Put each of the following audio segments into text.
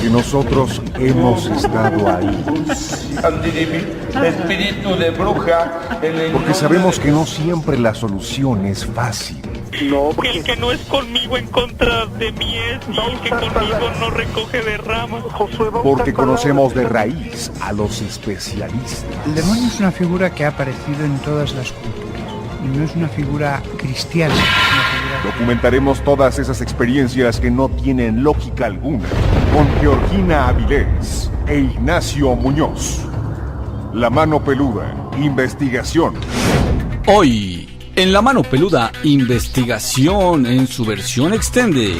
porque nosotros hemos estado ahí. Espíritu de bruja. Porque sabemos que no siempre la solución es fácil. No, El que no es conmigo en contra de mí es, y el que conmigo no recoge de ramas. Josué, Porque conocemos de raíz a los especialistas. El demonio es una figura que ha aparecido en todas las culturas y no es una figura cristiana, es una figura... Documentaremos todas esas experiencias que no tienen lógica alguna con Georgina Avilés e Ignacio Muñoz. La Mano Peluda, investigación. Hoy, en La Mano Peluda, investigación en su versión extended,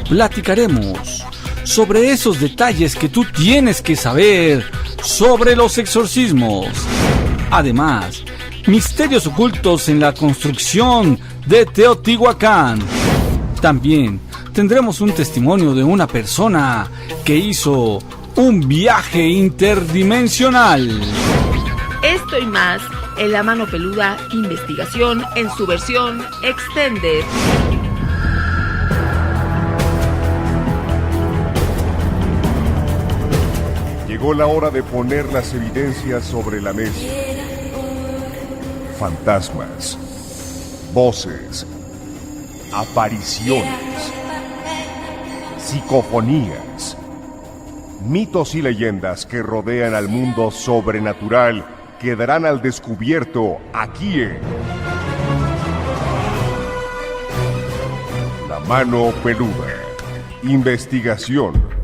platicaremos sobre esos detalles que tú tienes que saber sobre los exorcismos. Además, misterios ocultos en la construcción de Teotihuacán. También tendremos un testimonio de una persona que hizo un viaje interdimensional. Esto y más en La Mano Peluda, investigación en su versión extended. Llegó la hora de poner las evidencias sobre la mesa. Fantasmas, voces, apariciones, psicofonías, mitos y leyendas que rodean al mundo sobrenatural quedarán al descubierto aquí en La Mano Peluda, investigación.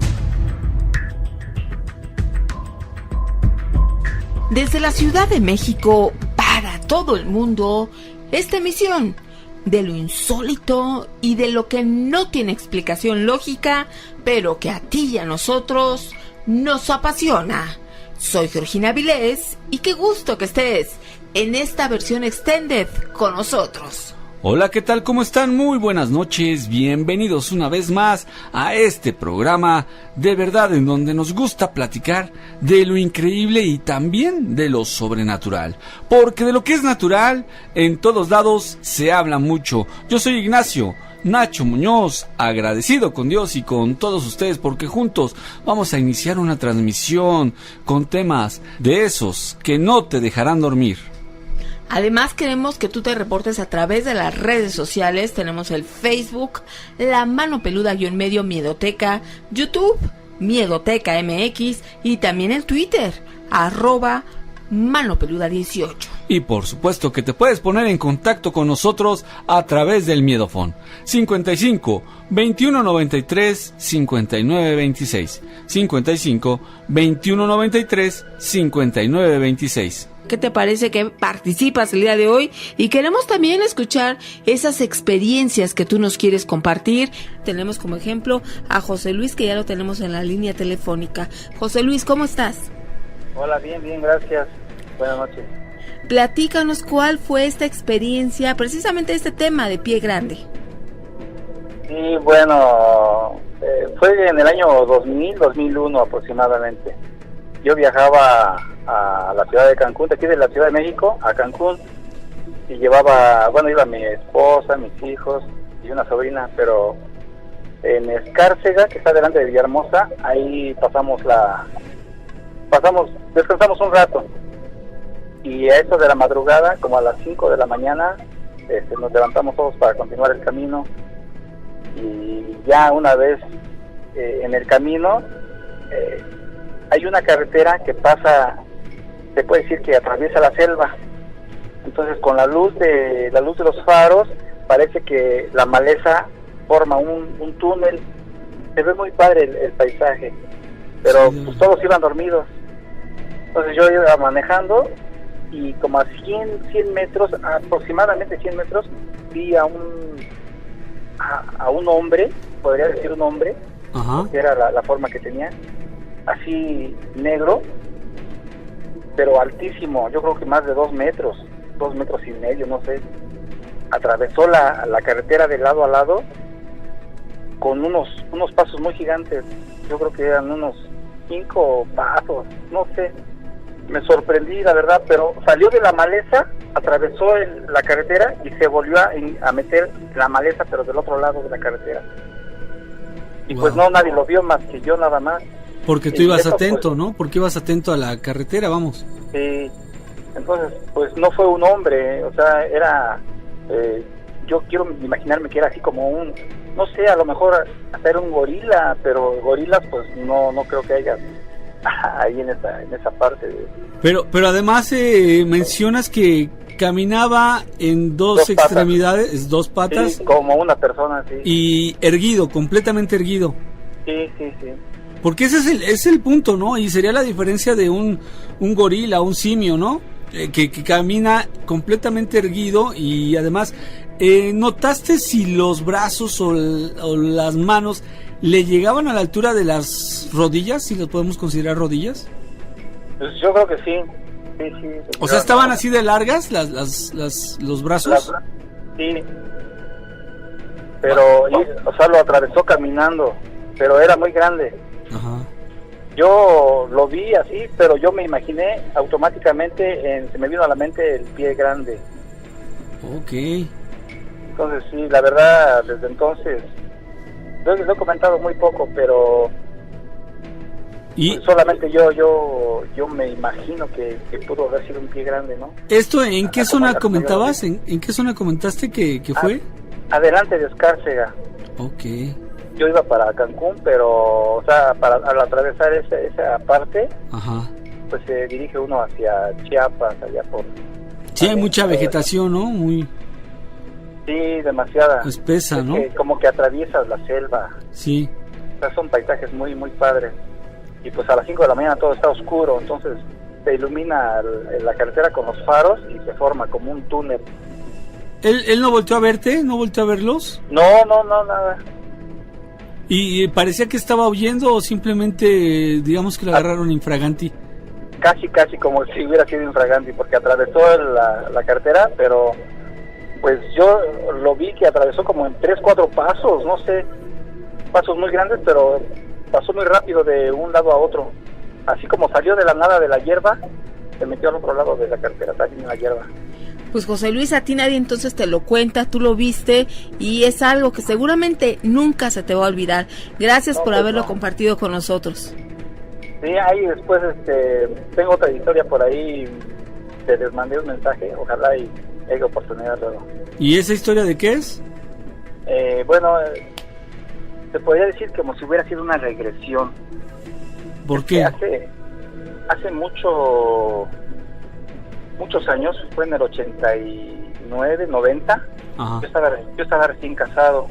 Desde la Ciudad de México para todo el mundo, esta emisión de lo insólito y de lo que no tiene explicación lógica, pero que a ti y a nosotros nos apasiona. Soy Georgina Avilés y qué gusto que estés en esta versión extended con nosotros. Hola, ¿qué tal? ¿Cómo están? Muy buenas noches, bienvenidos una vez más a este programa de verdad en donde nos gusta platicar de lo increíble y también de lo sobrenatural, porque de lo que es natural en todos lados se habla mucho. Yo soy Ignacio Nacho Muñoz, agradecido con Dios y con todos ustedes porque juntos vamos a iniciar una transmisión con temas de esos que no te dejarán dormir. Además queremos que tú te reportes a través de las redes sociales. Tenemos el Facebook, La Mano Peluda-medio Miedoteca, YouTube, Miedoteca MX y también el Twitter, @ManoPeluda18. Y por supuesto que te puedes poner en contacto con nosotros a través del Miedofón 55 21 93 59 26 55 21 93 59 26. ¿Qué te parece que participas el día de hoy? Y queremos también escuchar esas experiencias que tú nos quieres compartir. Tenemos como ejemplo a José Luis, que ya lo tenemos en la línea telefónica. José Luis, ¿cómo estás? Hola, bien, gracias. Buenas noches. Platícanos cuál fue esta experiencia, precisamente este tema de Pie Grande. Sí, bueno, fue en el año 2001 aproximadamente. Yo viajaba a la ciudad de Cancún, de aquí de la Ciudad de México a Cancún, y iba mi esposa, mis hijos y una sobrina, pero en Escárcega, que está delante de Villahermosa, ahí descansamos un rato, y a eso de la madrugada, como a las 5 de la mañana, nos levantamos todos para continuar el camino, y ya una vez en el camino, hay una carretera que pasa, se puede decir que atraviesa la selva. Entonces con la luz de los faros parece que la maleza forma un túnel. Se ve muy padre el paisaje, pero pues todos iban dormidos. Entonces yo iba manejando y como a 100 metros, aproximadamente 100 metros, vi a un hombre, podría decir un hombre, que era la forma que tenía, así negro, pero altísimo, yo creo que más de 2 metros y medio, no sé. Atravesó la carretera de lado a lado con unos pasos muy gigantes. Yo creo que eran unos 5 pasos, no sé. Me sorprendí, la verdad, pero salió de la maleza, atravesó la carretera y se volvió a meter la maleza, pero del otro lado de la carretera. Y Wow. pues no, nadie lo vio más que yo nada más. Porque tú Y ibas eso, atento, pues, ¿no? Porque ibas atento a la carretera, vamos. Sí, entonces pues no fue un hombre, o sea, era, yo quiero imaginarme que era así como un, no sé, a lo mejor hasta era un gorila, pero gorilas pues no creo que haya ahí en esa parte de... Pero además mencionas que caminaba en dos Dos patas. extremidades, dos patas, Sí, como una persona, sí. y erguido, completamente erguido. Sí. Porque ese es el punto, ¿no? Y sería la diferencia de un gorila, un simio, ¿no? Que camina completamente erguido y además, ¿notaste si los brazos o las manos le llegaban a la altura de las rodillas, si los podemos considerar rodillas? Pues yo creo que sí. O sea, ¿estaban así de largas los brazos? Sí. Pero, o sea, lo atravesó caminando, pero era muy grande. Ajá. Yo lo vi así, pero yo me imaginé automáticamente, se me vino a la mente el pie grande. Ok. Entonces sí, la verdad, desde entonces, yo les he comentado muy poco, pero Y pues, solamente yo me imagino que pudo haber sido un pie grande, ¿no? ¿esto en qué Como zona la comentabas? ¿En qué zona comentaste que fue? Adelante de Escárcega. Ok. Yo iba para Cancún, pero, o sea, al atravesar esa parte, Ajá. pues se dirige uno hacia Chiapas, allá por... Sí, hay mucha vegetación, ¿no? Muy Sí, demasiada. espesa, Es ¿no? que como que atraviesas la selva. Sí. O sea, son paisajes muy, muy padres. Y pues a las 5 de la mañana todo está oscuro, entonces se ilumina la carretera con los faros y se forma como un túnel. ¿Él no volteó a verte? ¿No volteó a verlos? No, nada. ¿Y parecía que estaba huyendo o simplemente, digamos que lo agarraron infraganti? Casi como si hubiera sido infraganti, porque atravesó la carretera, pero pues yo lo vi que atravesó como en 3-4 pasos, no sé, pasos muy grandes, pero pasó muy rápido de un lado a otro. Así como salió de la nada de la hierba, se metió al otro lado de la carretera, casi en la hierba. Pues José Luis, a ti nadie entonces te lo cuenta, tú lo viste y es algo que seguramente nunca se te va a olvidar. Gracias por haberlo compartido con nosotros. Sí, ahí después tengo otra historia por ahí, te les mandé un mensaje, ojalá y haya oportunidad luego. ¿Y esa historia de qué es? Bueno, se podría decir como si hubiera sido una regresión. ¿Por qué? Hace muchos años, fue en el 89, 90, Ajá. yo estaba recién casado.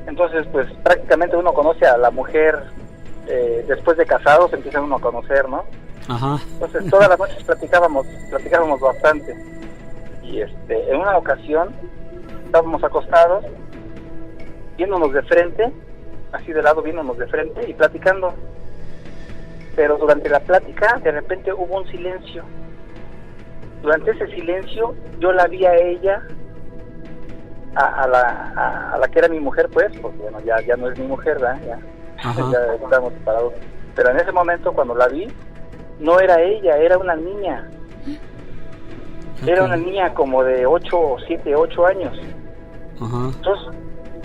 Entonces, pues prácticamente uno conoce a la mujer, después de casados empieza uno a conocer, ¿no? Ajá. Entonces todas las noches platicábamos bastante. Y en una ocasión estábamos acostados, viéndonos de frente, así de lado viéndonos de frente y platicando. Pero durante la plática de repente hubo un silencio. Durante ese silencio yo la vi a ella, a la que era mi mujer, pues, porque bueno, ya no es mi mujer, ¿verdad? Ya estamos separados. Pero en ese momento cuando la vi, no era ella, era una niña. Okay. Era una niña como de 7, 8 años. Ajá. Entonces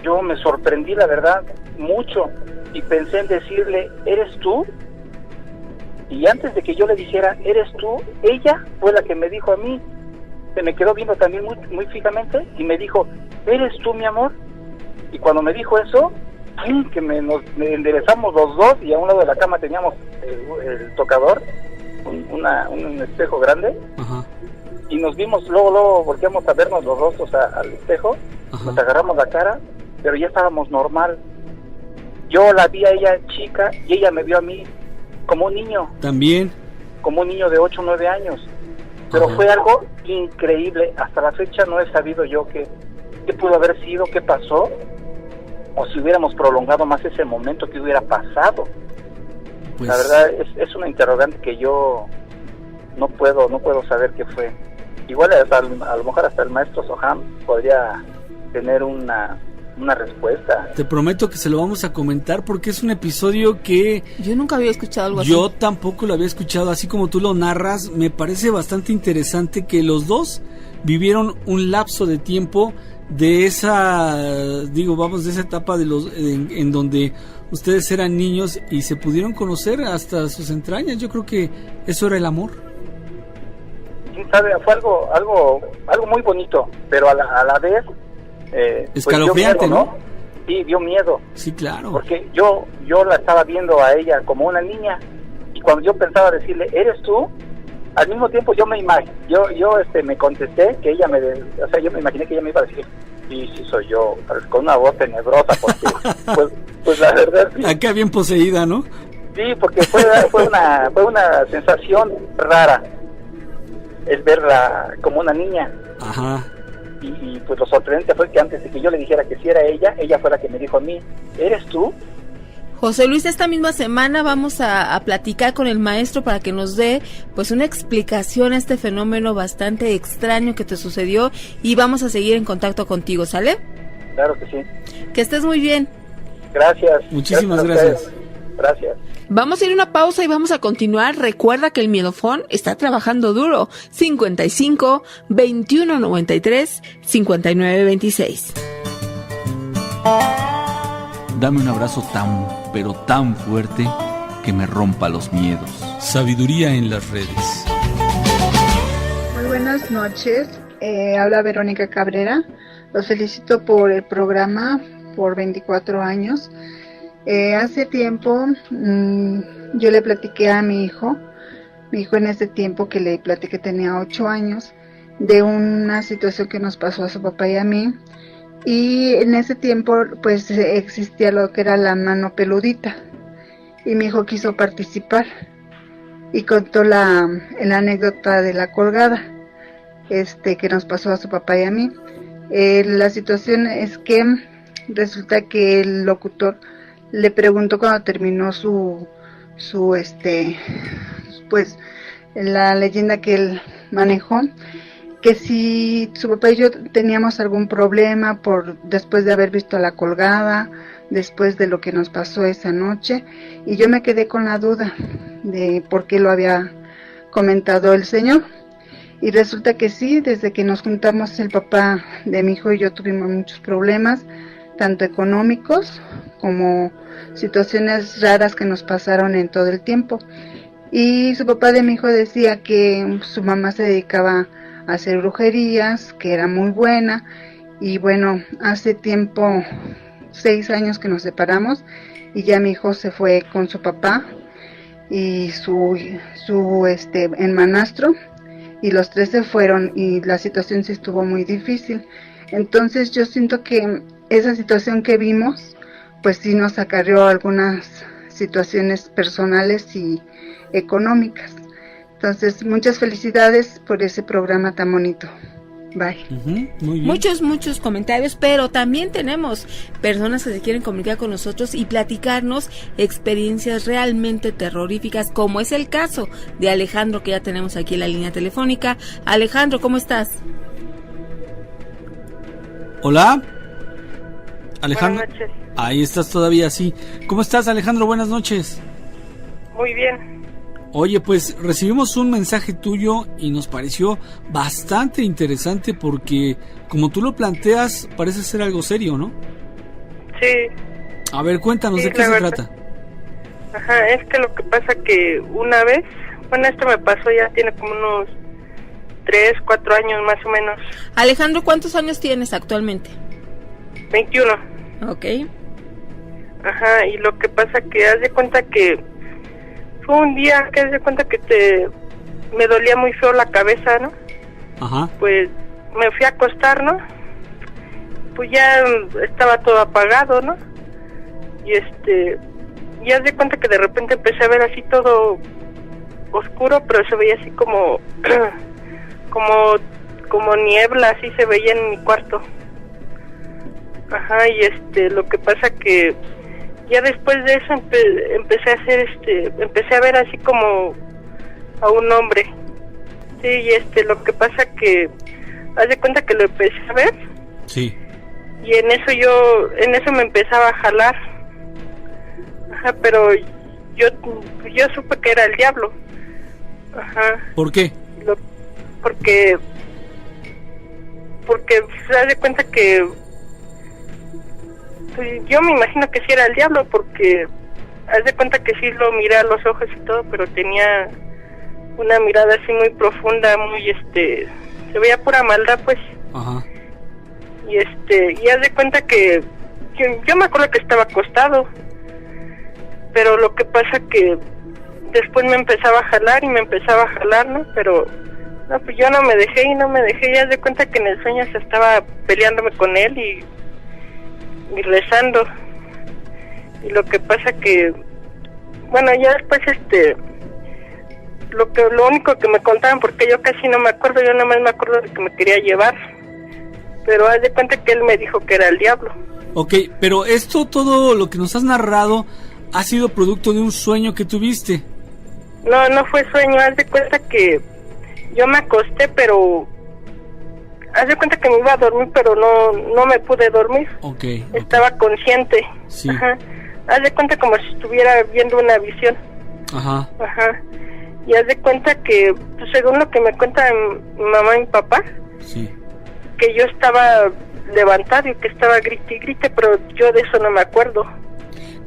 yo me sorprendí, la verdad, mucho, y pensé en decirle, ¿eres tú? Y antes de que yo le dijera, ¿eres tú?, ella fue la que me dijo a mí. Se me quedó viendo también muy, muy fijamente y me dijo, ¿eres tú, mi amor? Y cuando me dijo eso, que nos enderezamos los dos y a un lado de la cama teníamos el tocador, un espejo grande. Ajá. Y nos vimos, luego volteamos a vernos los rostros al espejo. Ajá. Nos agarramos la cara, pero ya estábamos normal. Yo la vi a ella chica y ella me vio a mí como un niño. También. Como un niño de 8 o 9 años. Pero Ajá. Fue algo increíble. Hasta la fecha no he sabido yo qué pudo haber sido, qué pasó, o si hubiéramos prolongado más ese momento, qué hubiera pasado. Pues... La verdad es una interrogante que yo no puedo saber qué fue. Igual a lo mejor hasta el maestro Soham podría tener una respuesta. Te prometo que se lo vamos a comentar porque es un episodio que yo nunca había escuchado algo así. Yo tampoco lo había escuchado, así como tú lo narras. Me parece bastante interesante que los dos vivieron un lapso de tiempo de esa, de esa etapa en donde ustedes eran niños y se pudieron conocer hasta sus entrañas. Yo creo que eso era el amor. Sí, sabe, fue algo muy bonito, pero a la vez escalofriante, pues dio miedo, ¿no? Sí, dio miedo. Sí, claro. Porque yo la estaba viendo a ella como una niña, y cuando yo pensaba decirle, ¿eres tú? Al mismo tiempo yo me contesté que ella yo me imaginé que ella me iba a decir, sí soy yo, con una voz tenebrosa, porque pues la verdad sí. Acá bien poseída, ¿no? Sí, porque fue una sensación rara el verla como una niña. Ajá. Y pues lo sorprendente fue que antes de que yo le dijera que sí era ella fue la que me dijo a mí, ¿eres tú? José Luis, esta misma semana vamos a platicar con el maestro para que nos dé pues una explicación a este fenómeno bastante extraño que te sucedió, y vamos a seguir en contacto contigo, ¿sale? Claro que sí. Que estés muy bien. Gracias. Muchísimas gracias. Gracias. Vamos a ir a una pausa y vamos a continuar. Recuerda que el Miedofón está trabajando duro. 55 21 93 59 26. Dame un abrazo pero tan fuerte que me rompa los miedos. Sabiduría en las redes. Muy buenas noches. Habla Verónica Cabrera. Los felicito por el programa, por 24 años. Hace tiempo yo le platiqué a mi hijo en ese tiempo que le platiqué, tenía 8 años, de una situación que nos pasó a su papá y a mí. Y en ese tiempo pues existía lo que era la mano peludita, y mi hijo quiso participar y contó la anécdota de la colgada que nos pasó a su papá y a mí. La situación es que resulta que el locutor le preguntó cuando terminó pues la leyenda que él manejó, que si su papá y yo teníamos algún problema después de haber visto la colgada, después de lo que nos pasó esa noche, y yo me quedé con la duda de por qué lo había comentado el señor. Y resulta que sí, desde que nos juntamos el papá de mi hijo y yo tuvimos muchos problemas, tanto económicos como situaciones raras que nos pasaron en todo el tiempo. Y su papá de mi hijo decía que su mamá se dedicaba a hacer brujerías, que era muy buena, y bueno, hace tiempo, 6 años que nos separamos, y ya mi hijo se fue con su papá y su hermanastro, y los 3 se fueron, y la situación sí estuvo muy difícil. Entonces yo siento que esa situación que vimos, pues sí nos acarreó algunas situaciones personales y económicas. Entonces, muchas felicidades por ese programa tan bonito. Bye. Muy bien. Muchos comentarios, pero también tenemos personas que se quieren comunicar con nosotros y platicarnos experiencias realmente terroríficas, como es el caso de Alejandro, que ya tenemos aquí en la línea telefónica. Alejandro, ¿cómo estás? Hola. Alejandro. Buenas noches. Ahí estás todavía, sí. ¿Cómo estás, Alejandro? Buenas noches. Muy bien. Oye, pues recibimos un mensaje tuyo y nos pareció bastante interesante porque, como tú lo planteas, parece ser algo serio, ¿no? Sí. A ver, cuéntanos, ¿de qué se trata? Ajá, es que lo que pasa que una vez, bueno, esto me pasó ya tiene como unos 3, 4 años más o menos. Alejandro, ¿cuántos años tienes actualmente? 21. Ok. Ajá, y lo que pasa que haz de cuenta que fue un día que haz de cuenta que me dolía muy feo la cabeza, ¿no? Ajá. Pues me fui a acostar, ¿no? Pues ya estaba todo apagado, ¿no? Y haz de cuenta que de repente empecé a ver así todo oscuro, pero se veía así como como niebla, así se veía en mi cuarto. Ajá, y lo que pasa que ya después de eso empecé a hacer empecé a ver así como a un hombre. Sí, y lo que pasa que haz de cuenta que lo empecé a ver. Sí. Y en eso me empezaba a jalar. Ajá, pero yo supe que era el diablo. Ajá. ¿Por qué? Porque porque se da de cuenta que pues, yo me imagino que sí era el diablo, porque haz de cuenta que sí lo miré a los ojos y todo, pero tenía una mirada así muy profunda, muy se veía pura maldad, pues. Ajá. Y y haz de cuenta que yo me acuerdo que estaba acostado, pero lo que pasa que después me empezaba a jalar, ¿no? Pero no, pues yo no me dejé, y haz de cuenta que en el sueño se estaba peleándome con él y rezando. Y lo que pasa que, bueno, ya después lo único que me contaban, porque yo casi no me acuerdo, yo nada más me acuerdo de que me quería llevar, pero haz de cuenta que él me dijo que era el diablo. Ok, pero esto, todo lo que nos has narrado, ha sido producto de un sueño que tuviste. No fue sueño, haz de cuenta que yo me acosté, pero haz de cuenta que me iba a dormir, pero no me pude dormir. Okay. Estaba consciente. Sí. Ajá. Haz de cuenta como si estuviera viendo una visión. Ajá. Ajá. Y haz de cuenta que, pues, según lo que me cuentan mi mamá y mi papá, sí, que yo estaba levantado y que estaba grite y grite, pero yo de eso no me acuerdo.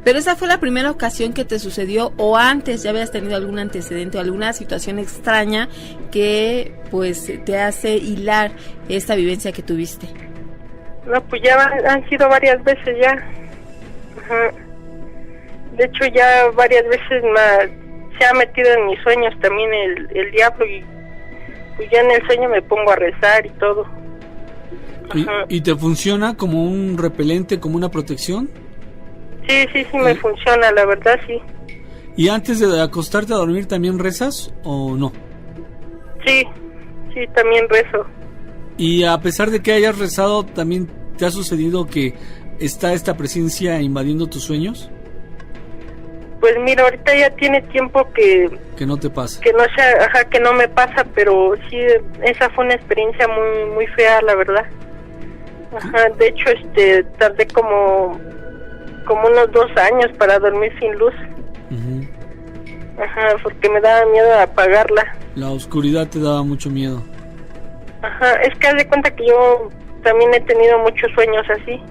¿Pero esa fue la primera ocasión que te sucedió o antes ya habías tenido algún antecedente o alguna situación extraña que pues te hace hilar esta vivencia que tuviste? No, pues ya han sido varias veces ya. Ajá. De hecho ya varias veces se ha metido en mis sueños también el diablo, y pues ya en el sueño me pongo a rezar y todo. ¿Y te funciona como un repelente, como una protección? Sí, me funciona, la verdad, sí. ¿Y antes de acostarte a dormir también rezas o no? Sí, también rezo. ¿Y a pesar de que hayas rezado, también te ha sucedido que está esta presencia invadiendo tus sueños? Pues mira, ahorita ya tiene tiempo que no te pasa. Que no sea, ajá, que no me pasa, pero sí, esa fue una experiencia muy muy fea, la verdad. Ajá, de hecho, tardé como unos 2 años para dormir sin luz. Uh-huh. Ajá, porque me daba miedo apagarla. La oscuridad te daba mucho miedo. Ajá, es que haz de cuenta que yo también he tenido muchos sueños así.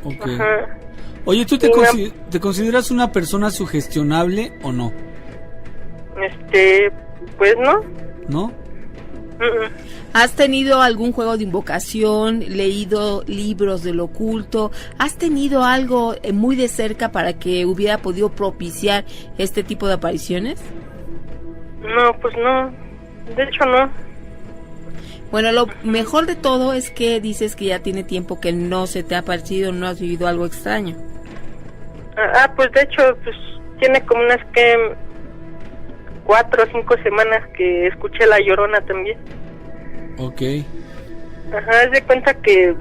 Okay. Ajá. Oye, ¿tú te consideras una persona sugestionable o no? Pues no. ¿No? Uh-uh. ¿Has tenido algún juego de invocación, leído libros del oculto? ¿Has tenido algo muy de cerca para que hubiera podido propiciar este tipo de apariciones? No, pues no. De hecho, no. Bueno, lo mejor de todo es que dices que ya tiene tiempo que no se te ha aparecido, no has vivido algo extraño. Pues de hecho, pues tiene como unas 4 o 5 semanas que escuché La Llorona también. Okay. Ajá, haz de cuenta que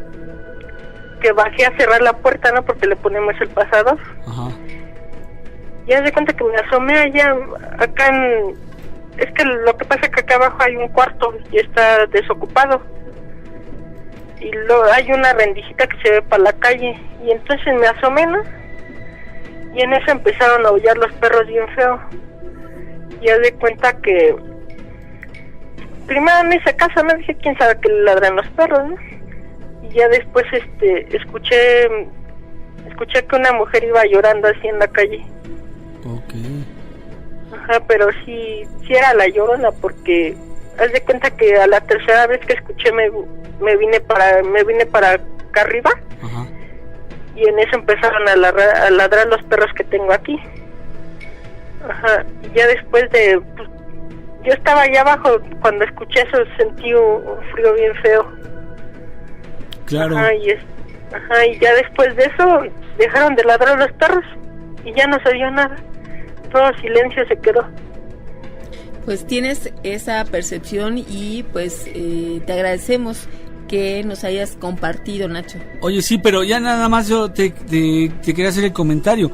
bajé a cerrar la puerta, ¿no? Porque le ponemos el pasador. Ajá. Y haz de cuenta que me asomé allá, acá es que lo que pasa es que acá abajo hay un cuarto y está desocupado. Y hay una rendijita que se ve para la calle. Y entonces me asomé, ¿no? Y en eso empezaron a aullar los perros bien feo. Y haz de cuenta que primero en esa casa no dije quién sabe que le ladran los perros, ¿no? Y ya después escuché que una mujer iba llorando así en la calle. Okay. Ajá, pero sí era La Llorona, porque haz de cuenta que a la tercera vez que escuché me vine para acá arriba. Ajá. Y en eso empezaron a ladrar los perros que tengo aquí. Ajá, y ya después pues, yo estaba allá abajo, cuando escuché eso sentí un frío bien feo. Claro. Ajá, y ya después de eso dejaron de ladrar los perros y ya no se oyó nada. Todo silencio se quedó. Pues tienes esa percepción y pues te agradecemos que nos hayas compartido, Nacho. Oye, sí, pero ya nada más yo te quería hacer el comentario.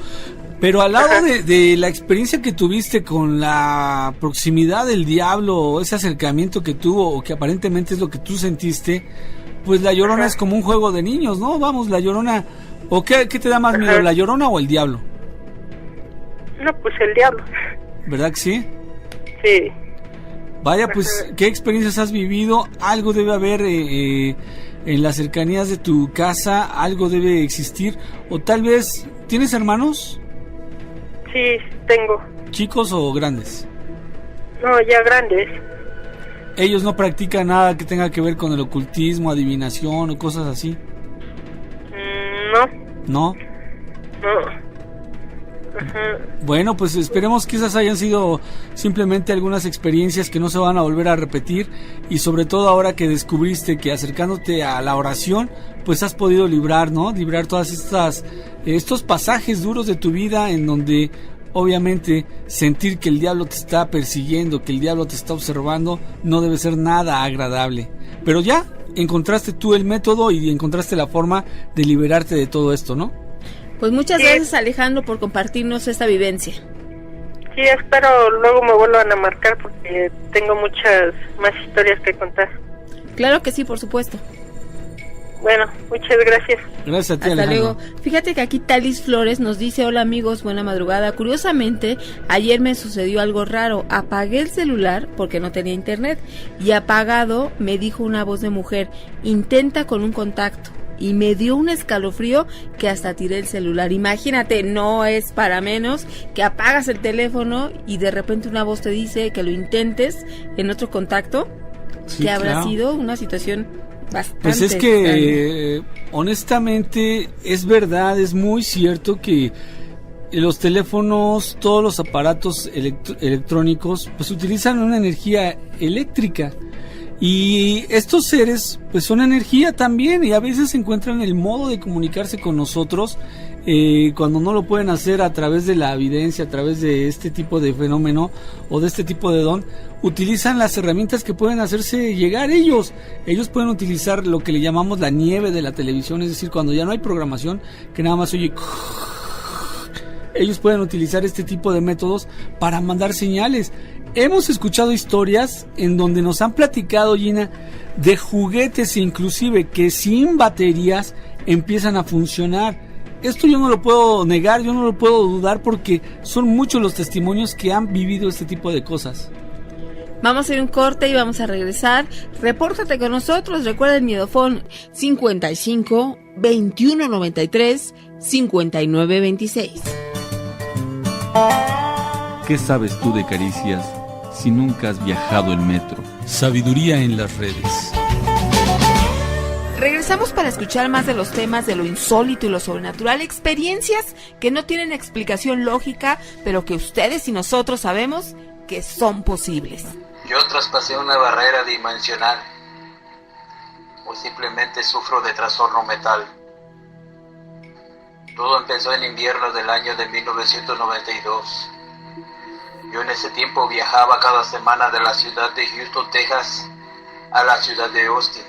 Pero al lado de la experiencia que tuviste con la proximidad del diablo, ese acercamiento que tuvo, o que aparentemente es lo que tú sentiste, pues La Llorona es como un juego de niños, ¿no? Vamos, La Llorona, ¿o qué te da más miedo, La Llorona o el diablo? No, pues el diablo. ¿Verdad que sí? Sí. Vaya, pues, ¿qué experiencias has vivido? Algo debe haber en las cercanías de tu casa, algo debe existir. O tal vez, ¿tienes hermanos? Sí, tengo. ¿Chicos o grandes? No, ya grandes. ¿Ellos no practican nada que tenga que ver con el ocultismo, adivinación o cosas así? No. ¿No? No. Ajá. Bueno, pues esperemos que esas hayan sido simplemente algunas experiencias que no se van a volver a repetir, y sobre todo ahora que descubriste que acercándote a la oración pues has podido librar, ¿no? Librar todas estos pasajes duros de tu vida en donde obviamente sentir que el diablo te está persiguiendo, que el diablo te está observando, no debe ser nada agradable. Pero ya encontraste tú el método y encontraste la forma de liberarte de todo esto, ¿no? Pues muchas gracias, Alejandro, por compartirnos esta vivencia. Sí, espero luego me vuelvan a marcar porque tengo muchas más historias que contar. Claro que sí, por supuesto. Bueno, muchas gracias. Gracias a ti, Hasta Alejandro. luego. Fíjate que aquí Talis Flores nos dice: hola amigos, buena madrugada. Curiosamente, ayer me sucedió algo raro. Apagué el celular porque no tenía internet, y apagado me dijo una voz de mujer: intenta con un contacto. Y me dio un escalofrío que hasta tiré el celular. Imagínate, no es para menos que apagas el teléfono y de repente una voz te dice que lo intentes en otro contacto. Sí, que habrá claro. sido una situación bastante Pues es que honestamente es verdad, es muy cierto que los teléfonos, todos los aparatos electrónicos pues utilizan una energía eléctrica, y estos seres pues son energía también, y a veces encuentran el modo de comunicarse con nosotros cuando no lo pueden hacer a través de la evidencia, a través de este tipo de fenómeno o de este tipo de don. Utilizan las herramientas que pueden hacerse llegar ellos pueden utilizar lo que le llamamos la nieve de la televisión, es decir, cuando ya no hay programación, que nada más oye, ellos pueden utilizar este tipo de métodos para mandar señales. Hemos escuchado historias en donde nos han platicado, Gina, de juguetes inclusive que sin baterías empiezan a funcionar. Esto yo no lo puedo negar, yo no lo puedo dudar, porque son muchos los testimonios que han vivido este tipo de cosas. Vamos a hacer un corte y vamos a regresar. Repórtate con nosotros. Recuerda el Miedofón 55 21 93 59 26. ¿Qué sabes tú de caricias si nunca has viajado en metro? Sabiduría en las redes. Regresamos para escuchar más de los temas de lo insólito y lo sobrenatural, experiencias que no tienen explicación lógica, pero que ustedes y nosotros sabemos que son posibles. Yo traspasé una barrera dimensional, o simplemente sufro de trastorno mental. Todo empezó en invierno del año de 1992. Yo en ese tiempo viajaba cada semana de la ciudad de Houston, Texas, a la ciudad de Austin.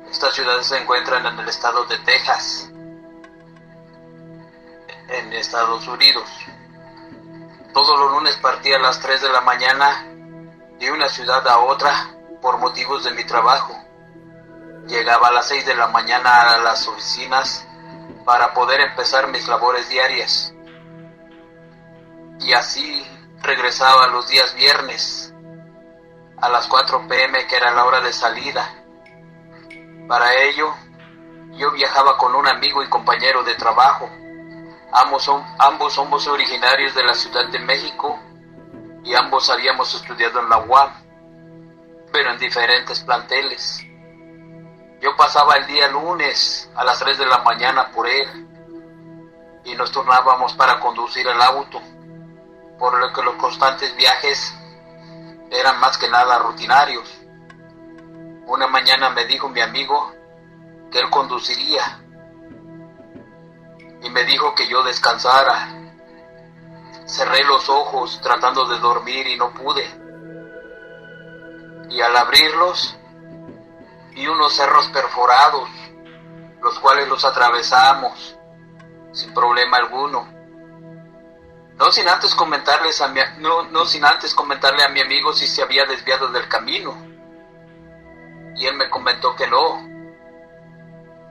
Estas ciudades se encuentran en el estado de Texas, en Estados Unidos. Todos los lunes partía a las 3 de la mañana de una ciudad a otra por motivos de mi trabajo. Llegaba a las 6 de la mañana a las oficinas para poder empezar mis labores diarias. Y así regresaba los días viernes a las 4 p.m., que era la hora de salida. Para ello, yo viajaba con un amigo y compañero de trabajo. Ambos somos originarios de la Ciudad de México y ambos habíamos estudiado en la UAM, pero en diferentes planteles. Yo pasaba el día lunes a las 3 de la mañana por él y nos turnábamos para conducir el auto, por lo que los constantes viajes eran más que nada rutinarios. Una mañana me dijo mi amigo que él conduciría y me dijo que yo descansara. Cerré los ojos tratando de dormir y no pude. Y al abrirlos vi unos cerros perforados, los cuales los atravesamos sin problema alguno. No sin antes comentarle a mi amigo si se había desviado del camino. Y él me comentó que no,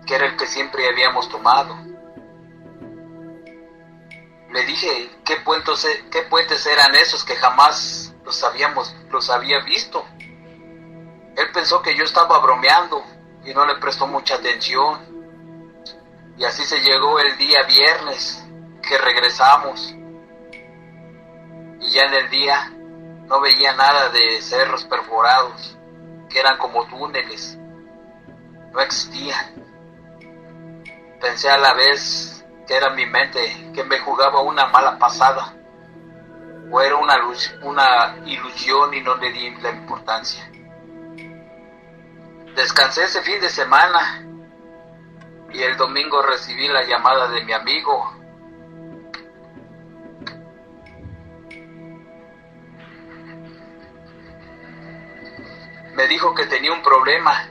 que era el que siempre habíamos tomado. Le dije, ¿qué puentes eran esos que jamás los había visto. Él pensó que yo estaba bromeando y no le prestó mucha atención. Y así se llegó el día viernes que regresamos. Y ya en el día no veía nada de cerros perforados, que eran como túneles. No existían. Pensé a la vez que era mi mente que me jugaba una mala pasada, o era una ilusión y no le di la importancia. Descansé ese fin de semana y el domingo recibí la llamada de mi amigo. Me dijo que tenía un problema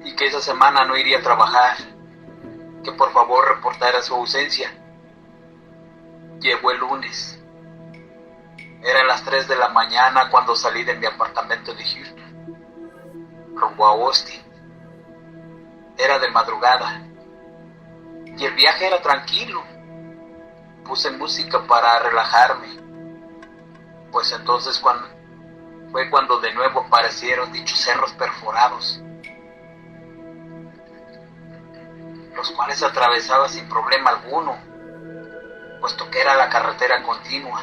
y que esa semana no iría a trabajar, que por favor reportara su ausencia. Llegó el lunes. Eran las 3 de la mañana cuando salí de mi apartamento de Houston, rumbo a Austin. Era de madrugada y el viaje era tranquilo. Puse música para relajarme, pues entonces fue cuando de nuevo aparecieron dichos cerros perforados, los cuales atravesaba sin problema alguno, puesto que era la carretera continua.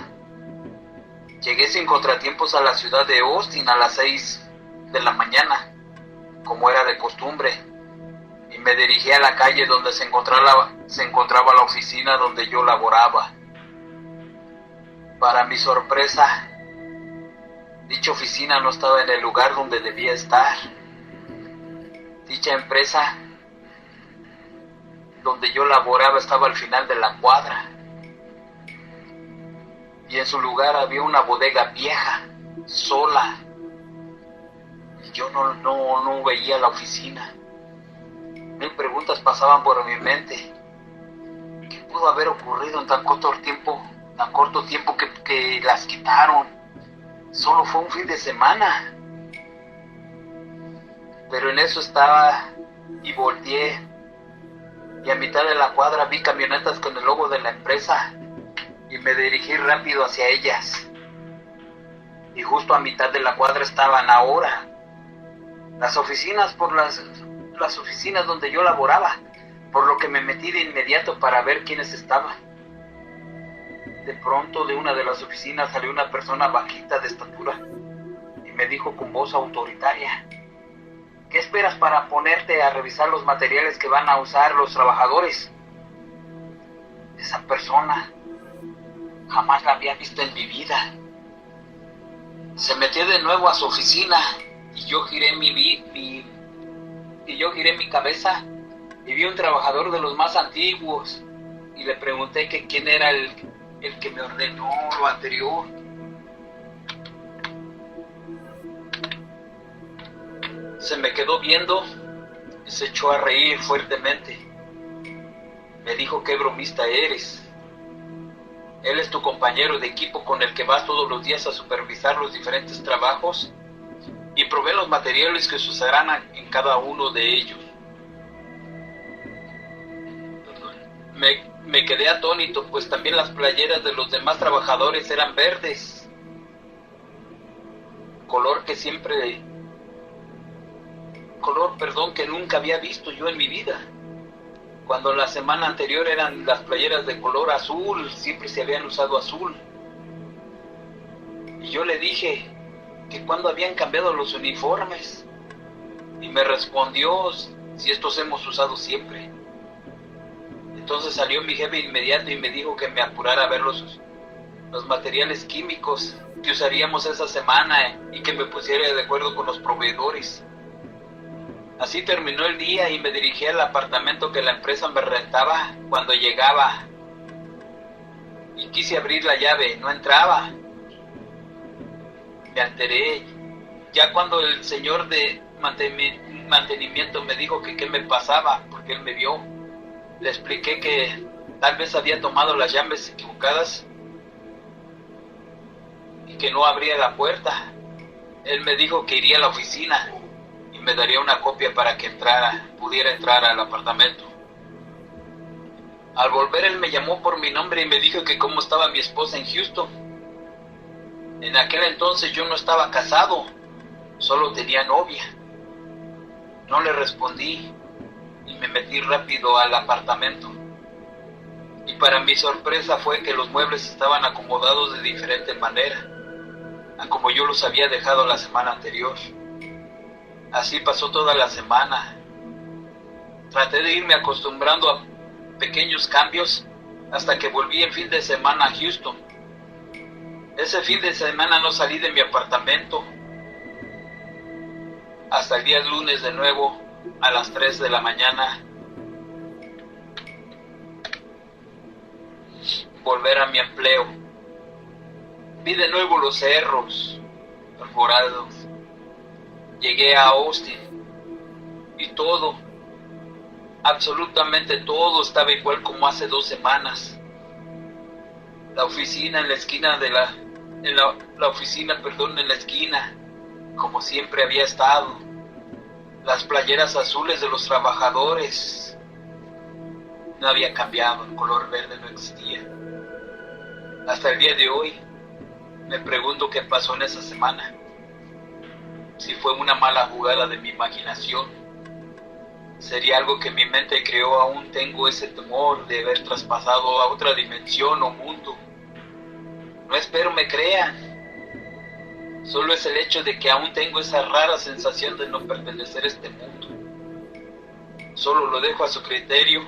Llegué sin contratiempos a la ciudad de Austin a las 6 de la mañana, como era de costumbre, y me dirigí a la calle donde se encontraba la oficina donde yo laboraba. Para mi sorpresa, dicha oficina no estaba en el lugar donde debía estar. Dicha empresa donde yo laboraba estaba al final de la cuadra, y en su lugar había una bodega vieja, sola, y yo no veía la oficina. 1000 preguntas pasaban por mi mente. ¿Qué pudo haber ocurrido en tan corto tiempo que las quitaron? Solo fue un fin de semana. Pero en eso estaba y volteé, y a mitad de la cuadra vi camionetas con el logo de la empresa y me dirigí rápido hacia ellas. Y justo a mitad de la cuadra estaban ahora las oficinas las oficinas donde yo laboraba, por lo que me metí de inmediato para ver quiénes estaban. De pronto de una de las oficinas salió una persona bajita de estatura y me dijo con voz autoritaria: ¿qué esperas para ponerte a revisar los materiales que van a usar los trabajadores? Esa persona jamás la había visto en mi vida. Se metió de nuevo a su oficina y yo giré mi cabeza y vi un trabajador de los más antiguos y le pregunté que quién era el que me ordenó lo anterior. Se me quedó viendo y se echó a reír fuertemente. Me dijo: qué bromista eres. Él es tu compañero de equipo con el que vas todos los días a supervisar los diferentes trabajos y provee los materiales que se usarán en cada uno de ellos. Me quedé atónito, pues también las playeras de los demás trabajadores eran verdes, color que nunca había visto yo en mi vida. Cuando la semana anterior eran las playeras de color azul, siempre se habían usado azul. Y yo le dije que cuando habían cambiado los uniformes, y me respondió: si estos hemos usado siempre. Entonces salió mi jefe inmediato y me dijo que me apurara a ver los materiales químicos que usaríamos esa semana y que me pusiera de acuerdo con los proveedores. Así terminó el día y me dirigí al apartamento que la empresa me rentaba. Cuando llegaba y quise abrir la llave, no entraba. Me alteré. Ya cuando el señor de mantenimiento me dijo que qué me pasaba, porque él me vio, le expliqué que tal vez había tomado las llaves equivocadas y que no abría la puerta. Él me dijo que iría a la oficina y me daría una copia para que pudiera entrar al apartamento. Al volver él me llamó por mi nombre y me dijo que cómo estaba mi esposa en Houston. En aquel entonces yo no estaba casado, solo tenía novia. No le respondí y me metí rápido al apartamento. Y para mi sorpresa fue que los muebles estaban acomodados de diferente manera a como yo los había dejado la semana anterior. Así pasó toda la semana. Traté de irme acostumbrando a pequeños cambios hasta que volví el fin de semana a Houston. Ese fin de semana no salí de mi apartamento hasta el día lunes de nuevo a las 3 de la mañana. Volver a mi empleo. Vi de nuevo los cerros perforados. Llegué a Austin y todo, absolutamente todo estaba igual como hace 2 semanas. La oficina en la esquina de la oficina en la esquina, como siempre había estado. Las playeras azules de los trabajadores no había cambiado, el color verde no existía. Hasta el día de hoy me pregunto qué pasó en esa semana. Si fue una mala jugada de mi imaginación, sería algo que mi mente creó. Aún tengo ese temor de haber traspasado a otra dimensión o mundo. No espero me crean. Solo es el hecho de que aún tengo esa rara sensación de no pertenecer a este mundo. Solo lo dejo a su criterio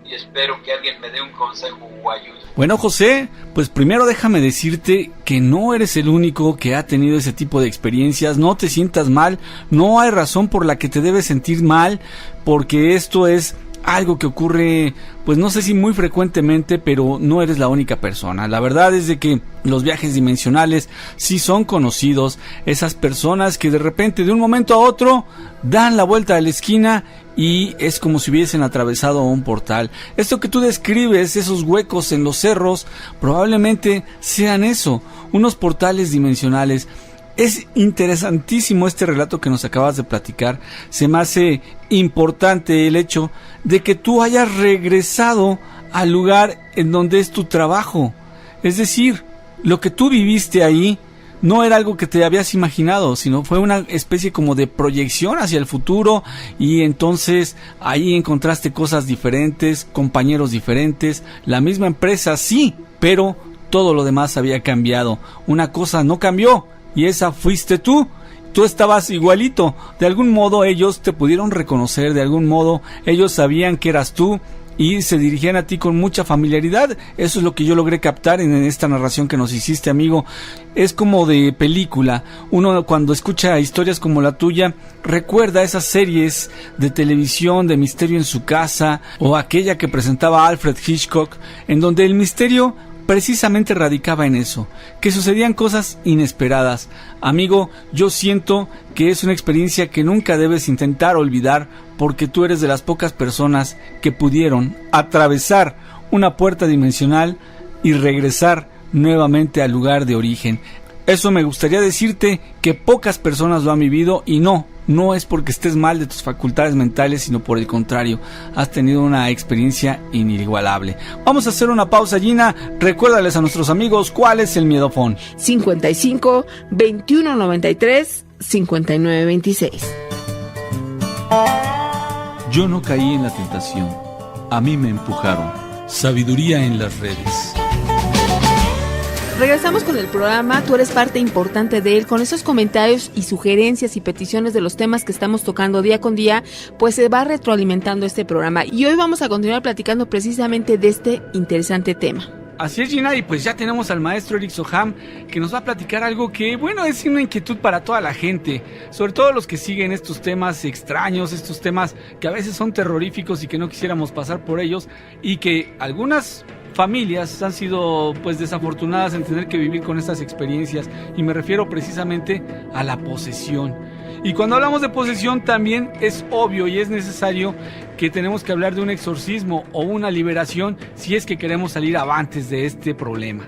y espero que alguien me dé un consejo o ayuda. Bueno, José, pues primero déjame decirte que no eres el único que ha tenido ese tipo de experiencias. No te sientas mal, no hay razón por la que te debes sentir mal, porque esto es algo que ocurre, pues no sé si muy frecuentemente, pero no eres la única persona. La verdad es de que los viajes dimensionales sí son conocidos, esas personas que de repente de un momento a otro dan la vuelta a la esquina y es como si hubiesen atravesado un portal. Esto que tú describes, esos huecos en los cerros, probablemente sean eso, unos portales dimensionales. Es interesantísimo este relato que nos acabas de platicar. Se me hace importante el hecho de que tú hayas regresado al lugar en donde es tu trabajo. Es decir, lo que tú viviste ahí no era algo que te habías imaginado, sino fue una especie como de proyección hacia el futuro, y entonces ahí encontraste cosas diferentes, compañeros diferentes, la misma empresa sí, pero todo lo demás había cambiado. Una cosa no cambió, y esa fuiste tú. Tú estabas igualito. De algún modo ellos te pudieron reconocer, de algún modo ellos sabían que eras tú y se dirigían a ti con mucha familiaridad. Eso es lo que yo logré captar en esta narración que nos hiciste, amigo. Es como de película. Uno cuando escucha historias como la tuya recuerda esas series de televisión de Misterio en su casa, o aquella que presentaba Alfred Hitchcock, en donde el misterio precisamente radicaba en eso, que sucedían cosas inesperadas. Amigo, yo siento que es una experiencia que nunca debes intentar olvidar, porque tú eres de las pocas personas que pudieron atravesar una puerta dimensional y regresar nuevamente al lugar de origen. Eso me gustaría decirte que pocas personas lo han vivido, y no es porque estés mal de tus facultades mentales, sino por el contrario, has tenido una experiencia inigualable. Vamos a hacer una pausa, Gina. Recuérdales a nuestros amigos cuál es el miedofón. 55 21 93 59 26. Yo no caí en la tentación, a mí me empujaron. Sabiduría en las redes. Regresamos con el programa. Tú eres parte importante de él. Con esos comentarios y sugerencias y peticiones de los temas que estamos tocando día con día, pues se va retroalimentando este programa. Y hoy vamos a continuar platicando precisamente de este interesante tema. Así es, Gina, y pues ya tenemos al maestro Eric Soham, que nos va a platicar algo que, bueno, es una inquietud para toda la gente, sobre todo los que siguen estos temas extraños, estos temas que a veces son terroríficos y que no quisiéramos pasar por ellos, y que algunas familias han sido pues desafortunadas en tener que vivir con estas experiencias, y me refiero precisamente a la posesión. Y cuando hablamos de posesión también es obvio y es necesario que tenemos que hablar de un exorcismo o una liberación si es que queremos salir avantes de este problema.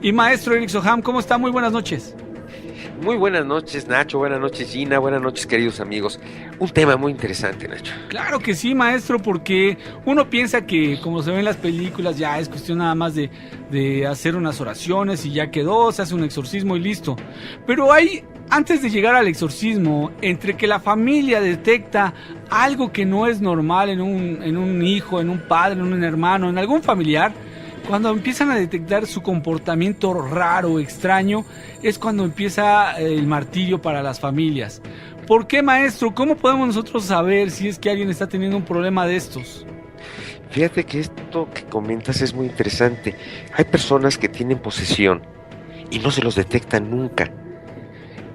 Y maestro Eric Soham, ¿cómo está? Muy buenas noches. Muy buenas noches, Nacho, buenas noches, Gina, buenas noches, queridos amigos. Un tema muy interesante, Nacho. Claro que sí, maestro, porque uno piensa que, como se ve en las películas, ya es cuestión nada más de hacer unas oraciones y ya quedó, se hace un exorcismo y listo. Pero hay, antes de llegar al exorcismo, entre que la familia detecta algo que no es normal en un hijo, en un padre, en un hermano, en algún familiar, cuando empiezan a detectar su comportamiento raro, extraño, es cuando empieza el martirio para las familias. ¿Por qué, maestro? ¿Cómo podemos nosotros saber si es que alguien está teniendo un problema de estos? Fíjate que esto que comentas es muy interesante. Hay personas que tienen posesión y no se los detectan nunca.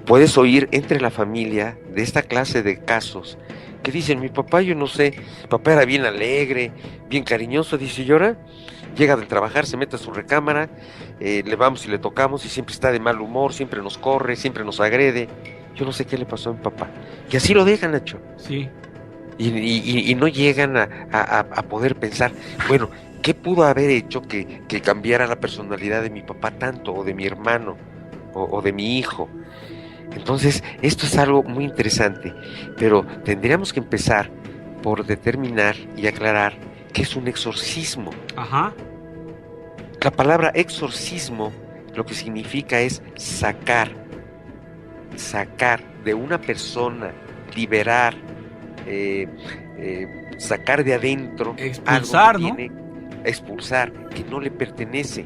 Puedes oír entre la familia de esta clase de casos que dicen, mi papá, yo no sé, mi papá era bien alegre, bien cariñoso, dice, y ahora llega de trabajar, se mete a su recámara, le vamos y le tocamos y siempre está de mal humor, siempre nos corre, siempre nos agrede. Yo no sé qué le pasó a mi papá. Y así lo dejan, Nacho. Sí. Y no llegan a poder pensar, bueno, ¿qué pudo haber hecho que cambiara la personalidad de mi papá tanto, o de mi hermano, o de mi hijo? Entonces, esto es algo muy interesante, pero tendríamos que empezar por determinar y aclarar qué es un exorcismo. Ajá. La palabra exorcismo lo que significa es sacar de una persona, liberar, sacar de adentro, expulsar, algo que ¿no? Expulsar, que no le pertenece.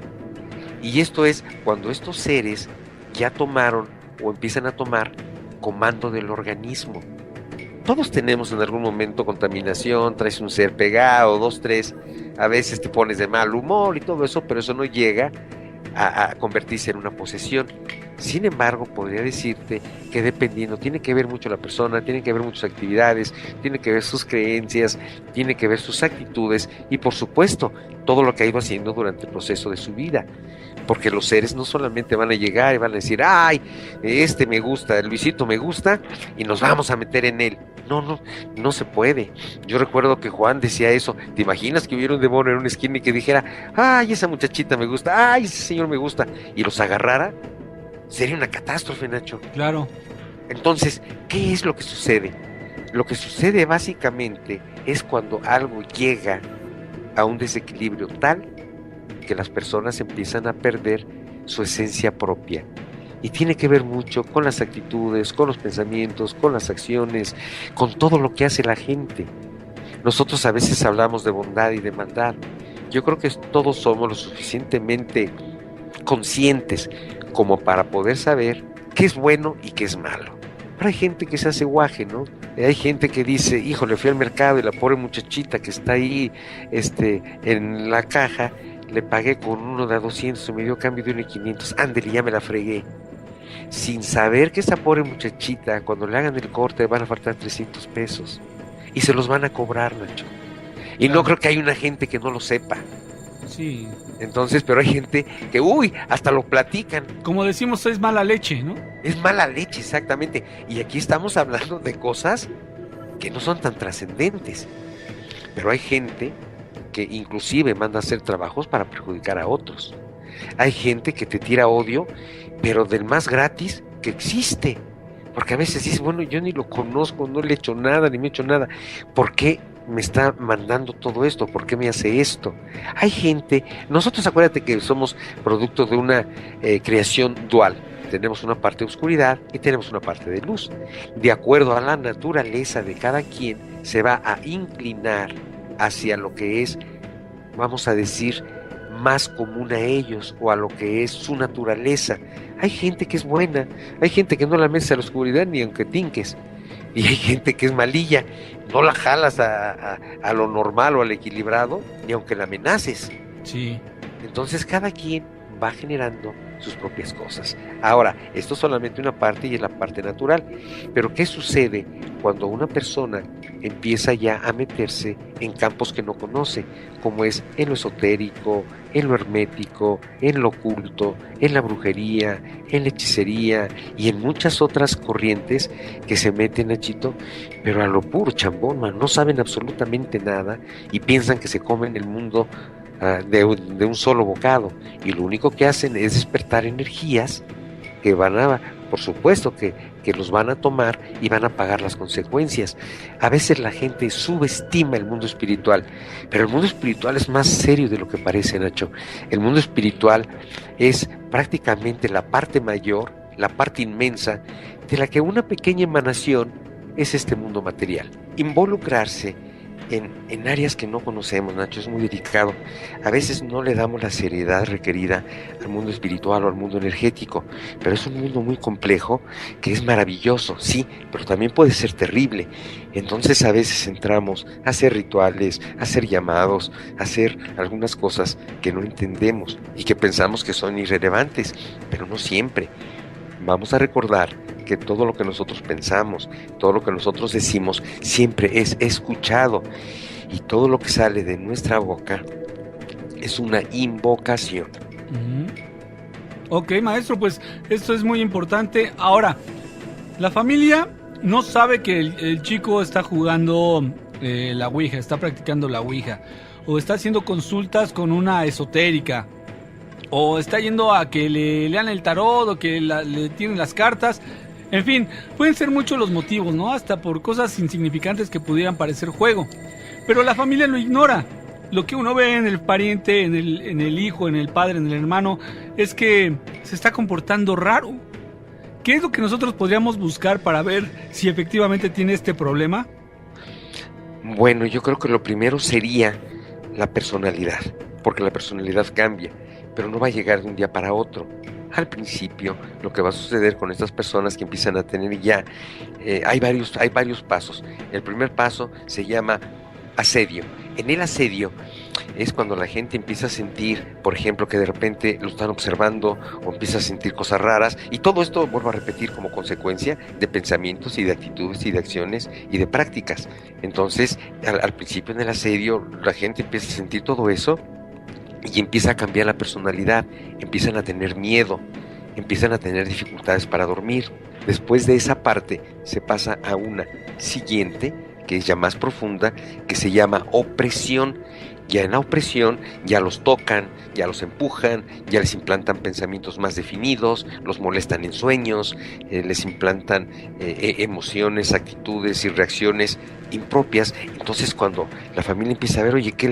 Y esto es cuando estos seres ya tomaron o empiezan a tomar comando del organismo. Todos tenemos en algún momento contaminación, traes un ser pegado, 2, 3, a veces te pones de mal humor y todo eso, pero eso no llega a convertirse en una posesión. Sin embargo, podría decirte que dependiendo, tiene que ver mucho la persona, tiene que ver muchas actividades, tiene que ver sus creencias, tiene que ver sus actitudes y por supuesto, todo lo que ha ido haciendo durante el proceso de su vida. Porque los seres no solamente van a llegar y van a decir, ay, este me gusta, Luisito me gusta, y nos vamos a meter en él. No se puede. Yo recuerdo que Juan decía eso. ¿Te imaginas que hubiera un demonio en una esquina y que dijera, ay, esa muchachita me gusta, ay, ese señor me gusta, y los agarrara? Sería una catástrofe, Nacho. Claro. Entonces, ¿qué es lo que sucede? Lo que sucede básicamente es cuando algo llega a un desequilibrio tal que las personas empiezan a perder su esencia propia. Y tiene que ver mucho con las actitudes, con los pensamientos, con las acciones, con todo lo que hace la gente. Nosotros a veces hablamos de bondad y de maldad. Yo creo que todos somos lo suficientemente conscientes como para poder saber qué es bueno y qué es malo. Pero hay gente que se hace guaje, ¿no? Hay gente que dice, híjole, fui al mercado y la pobre muchachita que está ahí en la caja, le pagué con uno de a 200 y me dio cambio de 1 de 500, ándele, ya me la fregué. Sin saber que esa pobre muchachita, cuando le hagan el corte, van a faltar 300 pesos. Y se los van a cobrar, Nacho. Y no creo que hay una gente que no lo sepa. Sí. Entonces, pero hay gente que, hasta lo platican. Como decimos, es mala leche, ¿no? Es mala leche, exactamente. Y aquí estamos hablando de cosas que no son tan trascendentes. Pero hay gente que inclusive manda a hacer trabajos para perjudicar a otros. Hay gente que te tira odio, pero del más gratis que existe. Porque a veces dices, bueno, yo ni lo conozco, no le he hecho nada, ni me he hecho nada. ¿Por qué me está mandando todo esto? ¿Por qué me hace esto? Hay gente, nosotros acuérdate que somos producto de una creación dual. Tenemos una parte de oscuridad y tenemos una parte de luz. De acuerdo a la naturaleza de cada quien, se va a inclinar hacia lo que es, vamos a decir, más común a ellos o a lo que es su naturaleza. Hay gente que es buena, hay gente que no la metes a la oscuridad ni aunque tinques, y hay gente que es malilla, no la jalas a lo normal o al equilibrado ni aunque la amenaces. Sí. Entonces cada quien va generando sus propias cosas. Ahora, esto es solamente una parte y es la parte natural, pero ¿qué sucede cuando una persona empieza ya a meterse en campos que no conoce, como es en lo esotérico, en lo hermético, en lo oculto, en la brujería, en la hechicería y en muchas otras corrientes que se meten, Nachito, pero a lo puro chambón, man, no saben absolutamente nada y piensan que se comen el mundo de un solo bocado, y lo único que hacen es despertar energías que van a por supuesto que los van a tomar y van a pagar las consecuencias. A veces la gente subestima el mundo espiritual, pero el mundo espiritual es más serio de lo que parece, Nacho. El mundo espiritual es prácticamente la parte mayor, la parte inmensa, de la que una pequeña emanación es este mundo material. Involucrarse en áreas que no conocemos, Nacho, es muy delicado. A veces no le damos la seriedad requerida al mundo espiritual o al mundo energético, pero es un mundo muy complejo que es maravilloso, sí, pero también puede ser terrible. Entonces a veces entramos a hacer rituales, a hacer llamados, a hacer algunas cosas que no entendemos y que pensamos que son irrelevantes, pero no siempre. Vamos a recordar que todo lo que nosotros pensamos, todo lo que nosotros decimos, siempre es escuchado. Y todo lo que sale de nuestra boca es una invocación. Ok, maestro, pues esto es muy importante. Ahora, la familia no sabe que el chico está jugando la Ouija, está practicando la Ouija, o está haciendo consultas con una esotérica, o está yendo a que le lean el tarot, o que le tienen las cartas. En fin, pueden ser muchos los motivos, ¿no? Hasta por cosas insignificantes que pudieran parecer juego. Pero la familia lo ignora. Lo que uno ve en el pariente, en el hijo, en el padre, en el hermano, es que se está comportando raro. ¿Qué es lo que nosotros podríamos buscar para ver si efectivamente tiene este problema? Bueno, yo creo que lo primero sería la personalidad, porque la personalidad cambia, pero no va a llegar de un día para otro. Al principio, lo que va a suceder con estas personas que empiezan a tener ya, hay varios pasos. El primer paso se llama asedio. En el asedio es cuando la gente empieza a sentir, por ejemplo, que de repente lo están observando o empieza a sentir cosas raras, y todo esto, vuelvo a repetir, como consecuencia de pensamientos y de actitudes y de acciones y de prácticas. Entonces, al principio en el asedio, la gente empieza a sentir todo eso y empieza a cambiar la personalidad, empiezan a tener miedo, empiezan a tener dificultades para dormir. Después de esa parte se pasa a una siguiente, que es ya más profunda, que se llama opresión. Ya en la opresión ya los tocan, ya los empujan, ya les implantan pensamientos más definidos, los molestan en sueños, les implantan emociones, actitudes y reacciones impropias. Entonces cuando la familia empieza a ver, oye, ¿qué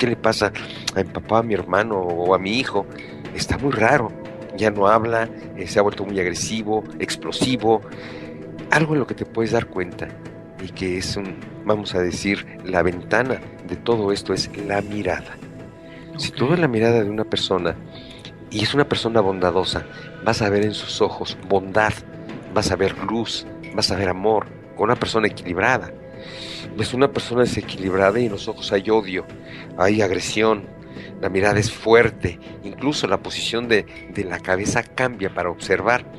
le pasa a mi papá, a mi hermano o a mi hijo? Está muy raro, ya no habla, se ha vuelto muy agresivo, explosivo. Algo en lo que te puedes dar cuenta y que es vamos a decir, la ventana de todo esto es la mirada. Okay. Si tú ves la mirada de una persona y es una persona bondadosa, vas a ver en sus ojos bondad, vas a ver luz, vas a ver amor, con una persona equilibrada. Ves una persona desequilibrada y en los ojos hay odio, hay agresión, la mirada es fuerte, incluso la posición de la cabeza cambia para observar.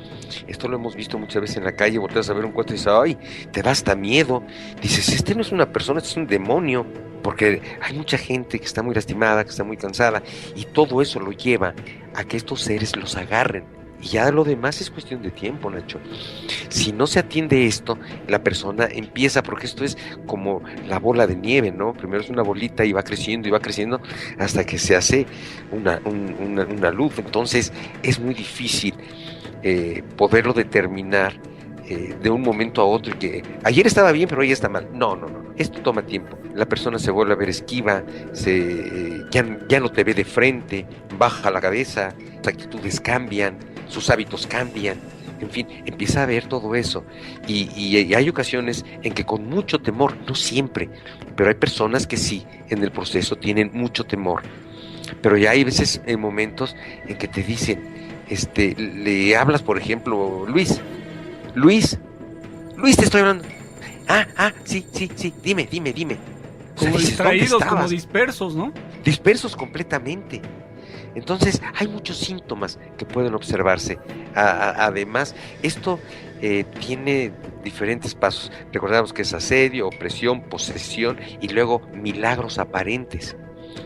Esto lo hemos visto muchas veces en la calle, volteas a ver un cuate y dices, ay, te da hasta miedo. Dices, este no es una persona, este es un demonio, porque hay mucha gente que está muy lastimada, que está muy cansada, y todo eso lo lleva a que estos seres los agarren. Y ya lo demás es cuestión de tiempo, Nacho. Si no se atiende esto, la persona empieza, porque esto es como la bola de nieve, ¿no? Primero es una bolita y va creciendo hasta que se hace una luz. Entonces es muy difícil poderlo determinar de un momento a otro, que ayer estaba bien pero hoy está mal. No, esto toma tiempo. La persona se vuelve a ver esquiva, ya no te ve de frente, baja la cabeza, sus actitudes cambian, sus hábitos cambian, en fin, empieza a ver todo eso. Y hay ocasiones en que con mucho temor, no siempre, pero hay personas que sí, en el proceso tienen mucho temor. Pero ya hay veces, en momentos en que te dicen, le hablas, por ejemplo, Luis, te estoy hablando. Sí, dime. Como distraídos, como dispersos, ¿no? Dispersos completamente. Entonces, hay muchos síntomas que pueden observarse. Además, esto tiene diferentes pasos. Recordamos que es asedio, opresión, posesión y luego milagros aparentes.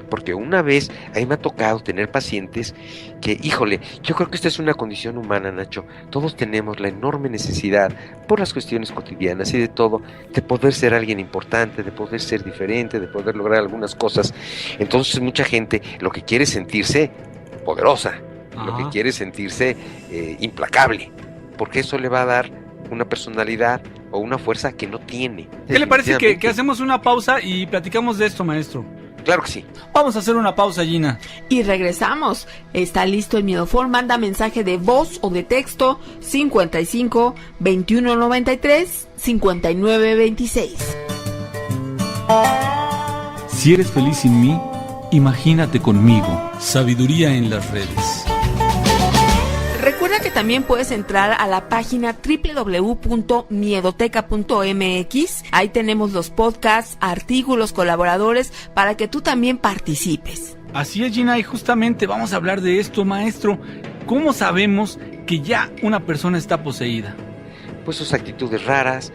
Porque una vez, a mí me ha tocado tener pacientes que, híjole, yo creo que esta es una condición humana, Nacho. Todos tenemos la enorme necesidad, por las cuestiones cotidianas y de todo, de poder ser alguien importante, de poder ser diferente, de poder lograr algunas cosas. Entonces mucha gente lo que quiere es sentirse poderosa, lo que quiere es sentirse implacable. porque eso le va a dar una personalidad o una fuerza que no tiene. ¿Qué le parece que hacemos una pausa y platicamos de esto, maestro? Claro que sí. Vamos a hacer una pausa, Gina. Y regresamos. Está listo el Miedofón. Manda mensaje de voz o de texto 55 21 93 59 26. Si eres feliz sin mí, imagínate conmigo. Sabiduría en las redes. Recuerda que también puedes entrar a la página www.miedoteca.mx. Ahí tenemos los podcasts, artículos, colaboradores, para que tú también participes. Así es, Gina, y justamente vamos a hablar de esto, maestro. ¿Cómo sabemos que ya una persona está poseída? Pues sus actitudes raras,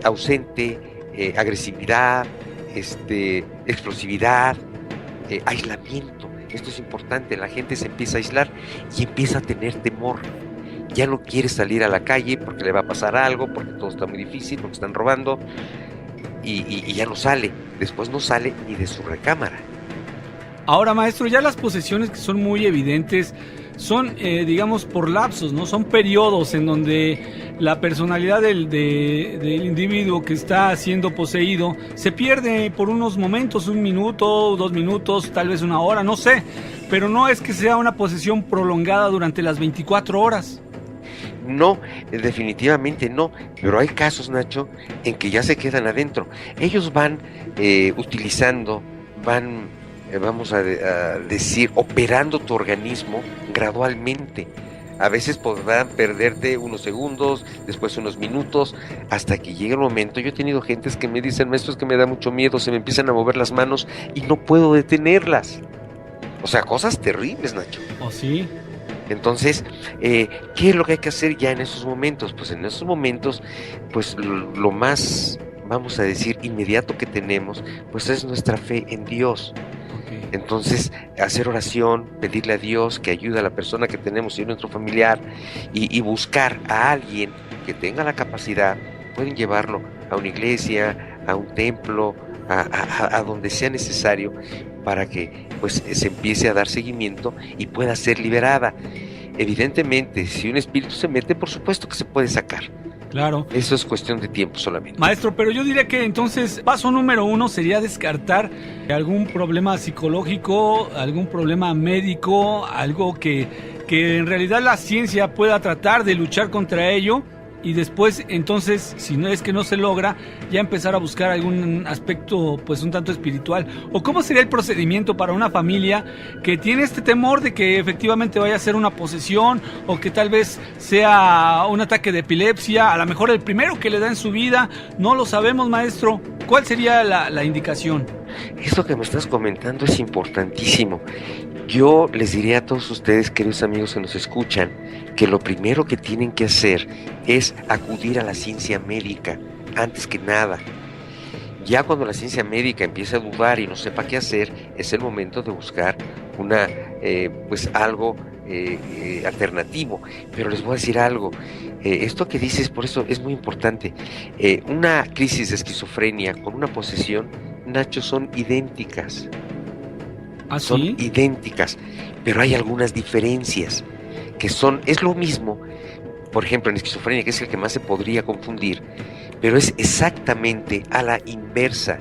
ausente, agresividad, explosividad, aislamiento. Esto es importante, la gente se empieza a aislar y empieza a tener temor. Ya no quiere salir a la calle porque le va a pasar algo, porque todo está muy difícil, porque están robando, y ya no sale. Después no sale ni de su recámara. Ahora, maestro, ya las posesiones que son muy evidentes son, digamos, por lapsos, ¿no? Son periodos en donde la personalidad del individuo que está siendo poseído se pierde por unos momentos, 1 minuto, 2 minutos, tal vez 1 hora, no sé. Pero no es que sea una posesión prolongada durante las 24 horas. No, definitivamente no, pero hay casos, Nacho, en que ya se quedan adentro. Ellos van utilizando, vamos a decir, operando tu organismo gradualmente. A veces podrán perderte unos segundos, después unos minutos, hasta que llegue el momento. Yo he tenido gentes que me dicen, maestro, es que me da mucho miedo, se me empiezan a mover las manos y no puedo detenerlas. O sea, cosas terribles, Nacho. ¿Oh, sí? Entonces, ¿qué es lo que hay que hacer ya en esos momentos? Pues en esos momentos, pues lo más, vamos a decir, inmediato que tenemos, pues es nuestra fe en Dios. Okay. Entonces, hacer oración, pedirle a Dios que ayude a la persona que tenemos y nuestro familiar, y buscar a alguien que tenga la capacidad. Pueden llevarlo a una iglesia, a un templo, a donde sea necesario, para que pues se empiece a dar seguimiento y pueda ser liberada. Evidentemente, si un espíritu se mete, por supuesto que se puede sacar. Claro. Eso es cuestión de tiempo solamente. Maestro, pero yo diría que entonces paso número 1 sería descartar algún problema psicológico, algún problema médico, algo que en realidad la ciencia pueda tratar de luchar contra ello. Y después, entonces, si no es que no se logra, ya empezar a buscar algún aspecto, pues, un tanto espiritual. ¿O cómo sería el procedimiento para una familia que tiene este temor de que efectivamente vaya a ser una posesión, o que tal vez sea un ataque de epilepsia, a lo mejor el primero que le da en su vida? No lo sabemos, maestro. ¿Cuál sería la indicación? Esto que me estás comentando es importantísimo. Yo les diría a todos ustedes, queridos amigos que nos escuchan, que lo primero que tienen que hacer es acudir a la ciencia médica, antes que nada. Ya cuando la ciencia médica empiece a dudar y no sepa qué hacer, es el momento de buscar algo alternativo. Pero les voy a decir algo, esto que dices, por eso es muy importante. Una crisis de esquizofrenia con una posesión, Nacho, son idénticas. ¿Ah, sí? Son idénticas, pero hay algunas diferencias que es lo mismo. Por ejemplo, en esquizofrenia, que es el que más se podría confundir, pero es exactamente a la inversa.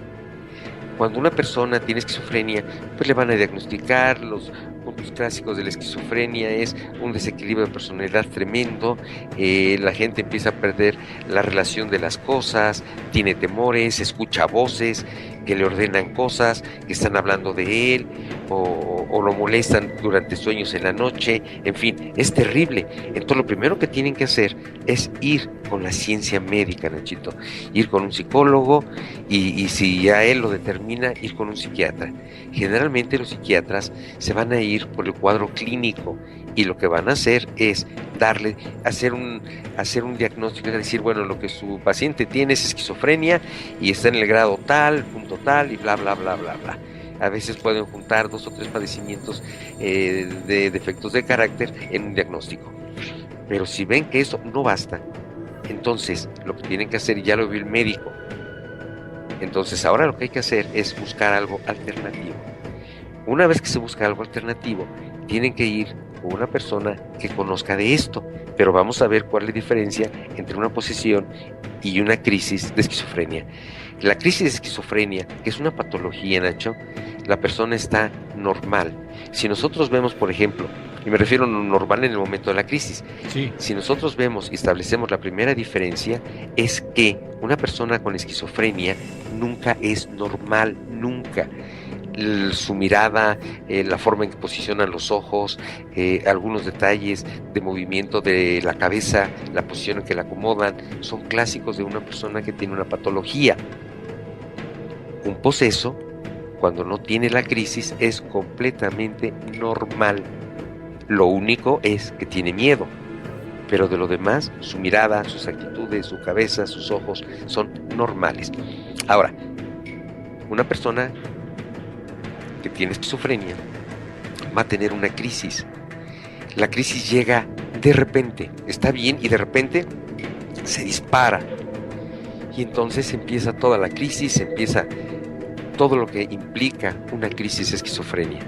Cuando una persona tiene esquizofrenia, pues le van a diagnosticar. Los puntos clásicos de la esquizofrenia es un desequilibrio de personalidad tremendo, la gente empieza a perder la relación de las cosas, tiene temores, escucha voces que le ordenan cosas, que están hablando de él, o lo molestan durante sueños en la noche, en fin, es terrible. Entonces lo primero que tienen que hacer es ir con la ciencia médica, Nachito, ir con un psicólogo, y si ya él lo determina, ir con un psiquiatra. Generalmente los psiquiatras se van a ir por el cuadro clínico, y lo que van a hacer es hacer un diagnóstico, es decir, bueno, lo que su paciente tiene es esquizofrenia y está en el grado tal, punto tal, y bla, bla, bla, bla, bla. A veces pueden juntar 2 o 3 padecimientos de defectos de carácter en un diagnóstico. Pero si ven que eso no basta, entonces lo que tienen que hacer, ya lo vio el médico, entonces ahora lo que hay que hacer es buscar algo alternativo. Una vez que se busca algo alternativo, tienen que ir o una persona que conozca de esto, pero vamos a ver cuál es la diferencia entre una posesión y una crisis de esquizofrenia. La crisis de esquizofrenia, que es una patología, Nacho, la persona está normal. Si nosotros vemos, por ejemplo, y me refiero a lo normal en el momento de la crisis, sí. Si nosotros vemos y establecemos la primera diferencia, es que una persona con esquizofrenia nunca es normal, nunca. Su mirada, la forma en que posicionan los ojos, algunos detalles de movimiento de la cabeza, la posición en que la acomodan, son clásicos de una persona que tiene una patología. Un poseso, cuando no tiene la crisis, es completamente normal. Lo único es que tiene miedo, pero de lo demás, su mirada, sus actitudes, su cabeza, sus ojos son normales. Ahora, una persona que tiene esquizofrenia va a tener una crisis. La crisis llega de repente, está bien y de repente se dispara. Y entonces empieza toda la crisis, empieza todo lo que implica una crisis de esquizofrenia.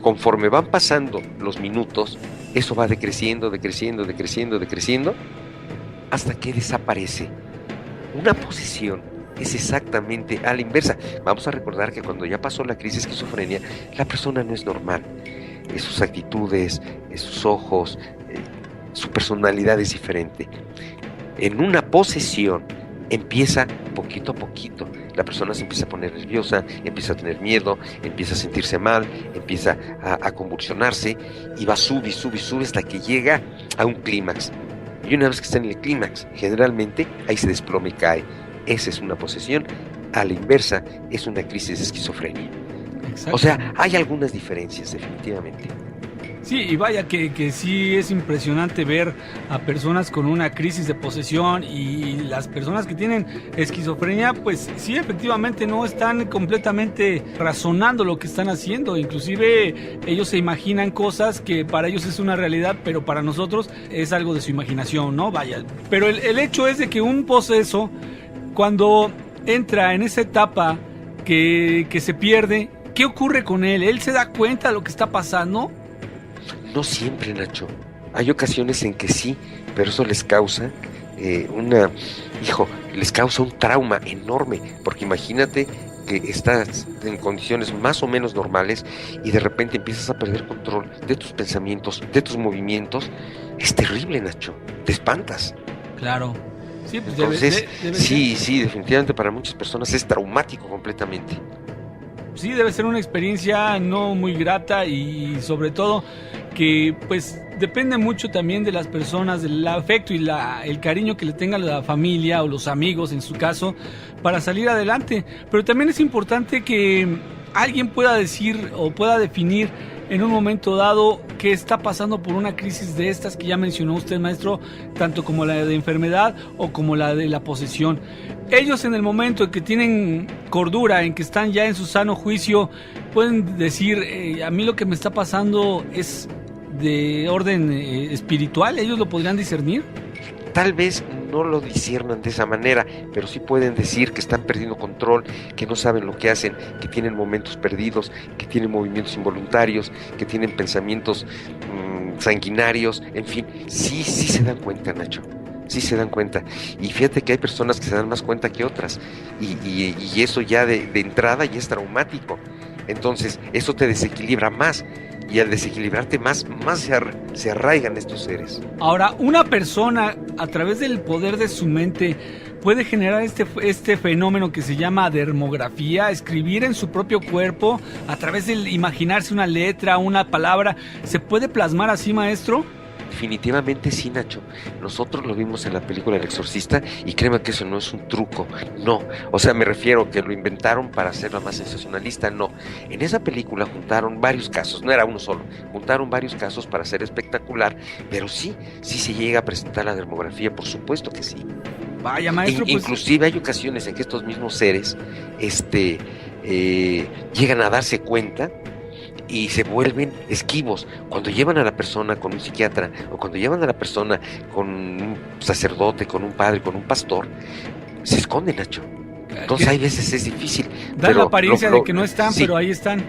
Conforme van pasando los minutos, eso va decreciendo, hasta que desaparece. Una posesión es exactamente a la inversa. Vamos a recordar que cuando ya pasó la crisis de esquizofrenia, la persona no es normal. Sus actitudes, sus ojos, su personalidad es diferente. En una posesión empieza poquito a poquito. La persona se empieza a poner nerviosa, empieza a tener miedo, empieza a sentirse mal, empieza a convulsionarse y va sube hasta que llega a un clímax. Y una vez que está en el clímax, generalmente ahí se desploma y cae. Esa es una posesión. A la inversa es una crisis de esquizofrenia. Exacto. O sea, hay algunas diferencias definitivamente. Sí, y vaya que sí es impresionante ver a personas con una crisis de posesión, y las personas que tienen esquizofrenia, pues sí, efectivamente no están completamente razonando lo que están haciendo. Inclusive ellos se imaginan cosas que para ellos es una realidad, pero para nosotros es algo de su imaginación, ¿no? Vaya, pero el hecho es de que un poseso, cuando entra en esa etapa que se pierde, ¿qué ocurre con él? ¿Él se da cuenta de lo que está pasando? No siempre, Nacho. Hay ocasiones en que sí, pero eso les causa les causa un trauma enorme, porque imagínate que estás en condiciones más o menos normales y de repente empiezas a perder control de tus pensamientos, de tus movimientos. Es terrible, Nacho. Te espantas. Claro. Sí, pues entonces, debe sí, ser. sí, definitivamente para muchas personas es traumático completamente. Sí, debe ser una experiencia no muy grata, y sobre todo que pues depende mucho también de las personas, del afecto y el cariño que le tenga la familia o los amigos en su caso para salir adelante. Pero también es importante que alguien pueda decir o pueda definir en un momento dado que está pasando por una crisis de estas que ya mencionó usted, maestro, tanto como la de enfermedad o como la de la posesión. Ellos, en el momento en que tienen cordura, en que están ya en su sano juicio, pueden decir, a mí lo que me está pasando es de orden espiritual. ¿Ellos lo podrían discernir? Tal vez no lo disciernan de esa manera, pero sí pueden decir que están perdiendo control, que no saben lo que hacen, que tienen momentos perdidos, que tienen movimientos involuntarios, que tienen pensamientos sanguinarios, en fin, sí se dan cuenta, Nacho. Sí se dan cuenta. Y fíjate que hay personas que se dan más cuenta que otras, y eso ya de entrada ya es traumático. Entonces eso te desequilibra más, y al desequilibrarte más se arraigan estos seres. Ahora, una persona, a través del poder de su mente, puede generar este fenómeno que se llama dermografía, escribir en su propio cuerpo, a través de imaginarse una letra, una palabra. ¿Se puede plasmar así, maestro? Definitivamente sí, Nacho. Nosotros lo vimos en la película El Exorcista, y créeme que eso no es un truco, no. O sea, me refiero que lo inventaron para hacerla más sensacionalista, no. En esa película juntaron varios casos, no era uno solo, juntaron varios casos para hacer espectacular, pero sí se llega a presentar la dermografía, por supuesto que sí. Vaya, maestro, inclusive hay ocasiones en que estos mismos seres llegan a darse cuenta y se vuelven esquivos. Cuando llevan a la persona con un psiquiatra, o cuando llevan a la persona con un sacerdote, con un padre, con un pastor, se esconden, Nacho. Entonces hay veces es difícil. Dan la apariencia de que no están, sí, pero ahí están.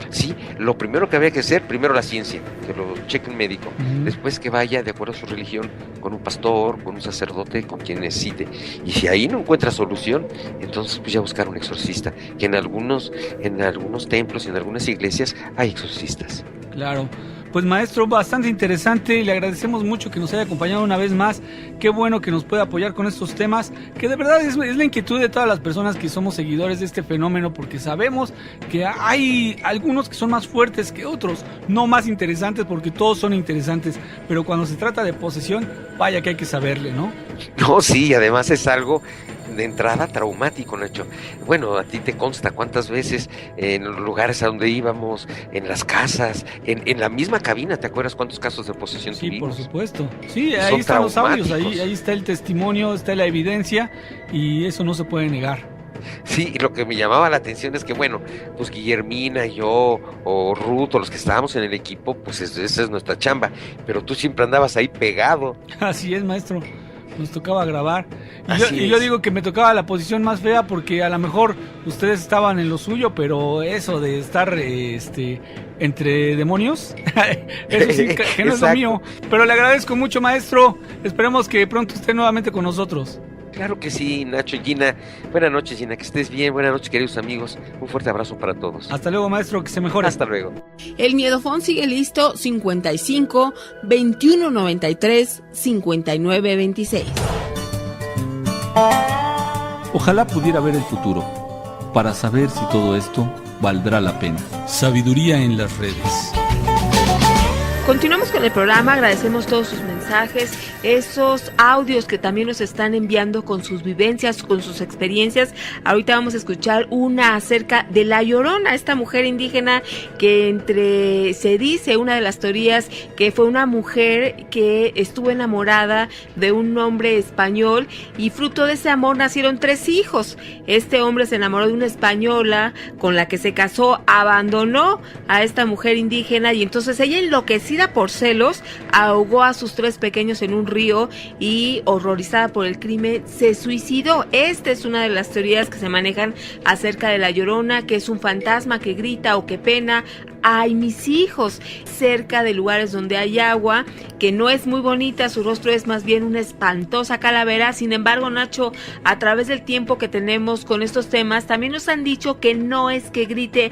Sí, lo primero que había que hacer, primero la ciencia, que lo cheque un médico, después que vaya de acuerdo a su religión con un pastor, con un sacerdote, con quien necesite, y si ahí no encuentra solución, entonces pues ya buscar un exorcista, que en algunos templos y en algunas iglesias hay exorcistas. Claro. Pues maestro, bastante interesante y le agradecemos mucho que nos haya acompañado una vez más. Qué bueno que nos puede apoyar con estos temas, que de verdad es la inquietud de todas las personas que somos seguidores de este fenómeno, porque sabemos que hay algunos que son más fuertes que otros, no más interesantes, porque todos son interesantes, pero cuando se trata de posesión, vaya que hay que saberle, ¿no? No, sí, además es algo de entrada traumático, Nacho. Bueno, a ti te consta cuántas veces en los lugares a donde íbamos, en las casas, en la misma cabina, ¿te acuerdas cuántos casos de posesión tuvimos? Sí, por supuesto. Sí, ahí están los audios, ahí está el testimonio, está la evidencia y eso no se puede negar. Sí, y lo que me llamaba la atención es que, bueno, pues Guillermina, yo, o Ruth, o los que estábamos en el equipo, pues esa es nuestra chamba, pero tú siempre andabas ahí pegado. Así es, maestro. Nos tocaba grabar y yo digo que me tocaba la posición más fea porque a lo mejor ustedes estaban en lo suyo, pero eso de estar entre demonios, eso sí que no es lo mío. Pero le agradezco mucho, maestro. Esperemos que pronto esté nuevamente con nosotros. Claro que sí, Nacho y Gina. Buenas noches, Gina, que estés bien. Buenas noches, queridos amigos. Un fuerte abrazo para todos. Hasta luego, maestro, que se mejore. Hasta luego. El Miedofón sigue listo, 55 21 93 59 26. Ojalá pudiera ver el futuro, para saber si todo esto valdrá la pena. Sabiduría en las redes. Continuamos con el programa, agradecemos todos sus mensajes, esos audios que también nos están enviando con sus vivencias, con sus experiencias. Ahorita vamos a escuchar una acerca de La Llorona, esta mujer indígena que se dice, una de las teorías, que fue una mujer que estuvo enamorada de un hombre español y fruto de ese amor nacieron 3 hijos. Este hombre se enamoró de una española con la que se casó, abandonó a esta mujer indígena y entonces ella, enloquecida por celos, ahogó a sus 3 pequeños en un río y, horrorizada por el crimen, se suicidó. Esta es una de las teorías que se manejan acerca de La Llorona, que es un fantasma que grita o que pena: ¡ay, mis hijos!, cerca de lugares donde hay agua, que no es muy bonita, su rostro es más bien una espantosa calavera. Sin embargo, Nacho, a través del tiempo que tenemos con estos temas, también nos han dicho que no es que grite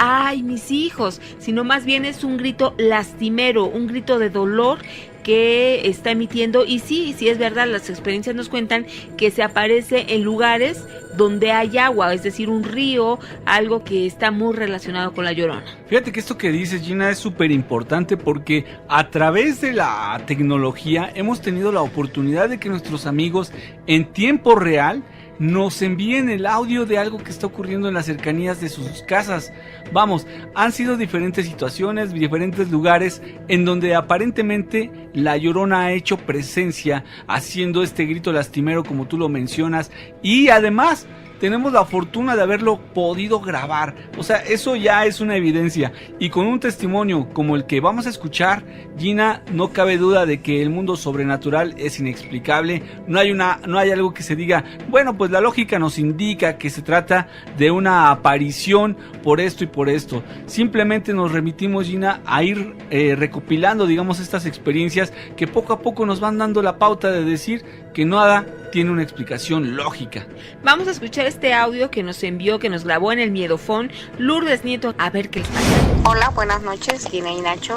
¡ay, mis hijos!, sino más bien es un grito lastimero, un grito de dolor que está emitiendo. Y sí es verdad, las experiencias nos cuentan que se aparece en lugares donde hay agua, es decir, un río, algo que está muy relacionado con La Llorona. Fíjate que esto que dices, Gina, es súper importante porque a través de la tecnología hemos tenido la oportunidad de que nuestros amigos en tiempo real nos envíen el audio de algo que está ocurriendo en las cercanías de sus casas. Vamos, han sido diferentes situaciones, diferentes lugares en donde aparentemente La Llorona ha hecho presencia haciendo este grito lastimero como tú lo mencionas, y además tenemos la fortuna de haberlo podido grabar. O sea, eso ya es una evidencia. Y con un testimonio como el que vamos a escuchar, Gina, no cabe duda de que el mundo sobrenatural es inexplicable. No hay algo que se diga, bueno, pues la lógica nos indica que se trata de una aparición por esto y por esto. Simplemente nos remitimos, Gina, a ir recopilando, digamos, estas experiencias que poco a poco nos van dando la pauta de decir que nada tiene una explicación lógica. Vamos a escuchar este audio que nos envió, que nos grabó en el Miedofón Lourdes Nieto, a ver qué les pasa. Hola, buenas noches, Gina y Nacho.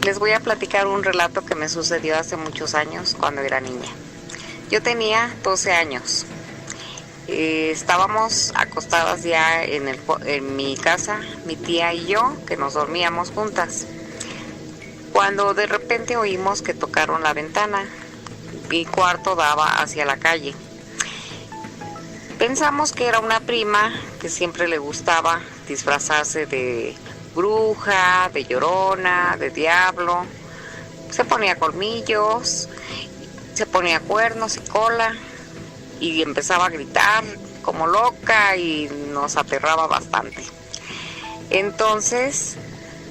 Les voy a platicar un relato que me sucedió hace muchos años cuando era niña. Yo tenía 12 años. Estábamos acostadas ya en mi casa, mi tía y yo, que nos dormíamos juntas, cuando de repente oímos que tocaron la ventana. Mi cuarto daba hacia la calle. Pensamos que era una prima que siempre le gustaba disfrazarse de bruja, de llorona, de diablo. Se ponía colmillos, se ponía cuernos y cola y empezaba a gritar como loca y nos aterraba bastante. Entonces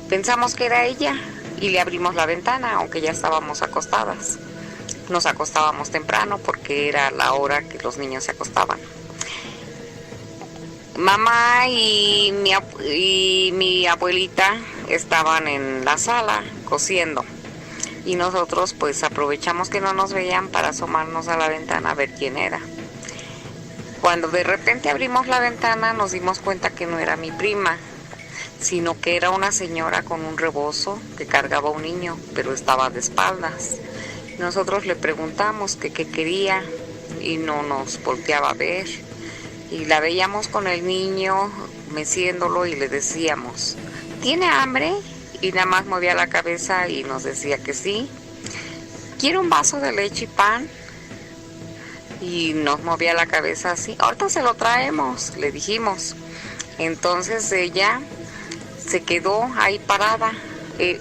pensamos que era ella y le abrimos la ventana, aunque ya estábamos acostadas. Nos acostábamos temprano porque era la hora que los niños se acostaban. Mamá y mi abuelita estaban en la sala cosiendo y nosotros pues aprovechamos que no nos veían para asomarnos a la ventana a ver quién era. Cuando de repente abrimos la ventana nos dimos cuenta que no era mi prima, sino que era una señora con un rebozo que cargaba un niño, pero estaba de espaldas. Nosotros le preguntamos que qué quería y no nos volteaba a ver. Y la veíamos con el niño meciéndolo y le decíamos, ¿tiene hambre? Y nada más movía la cabeza y nos decía que sí. ¿Quiere un vaso de leche y pan? Y nos movía la cabeza así. Ahorita se lo traemos, le dijimos. Entonces ella se quedó ahí parada.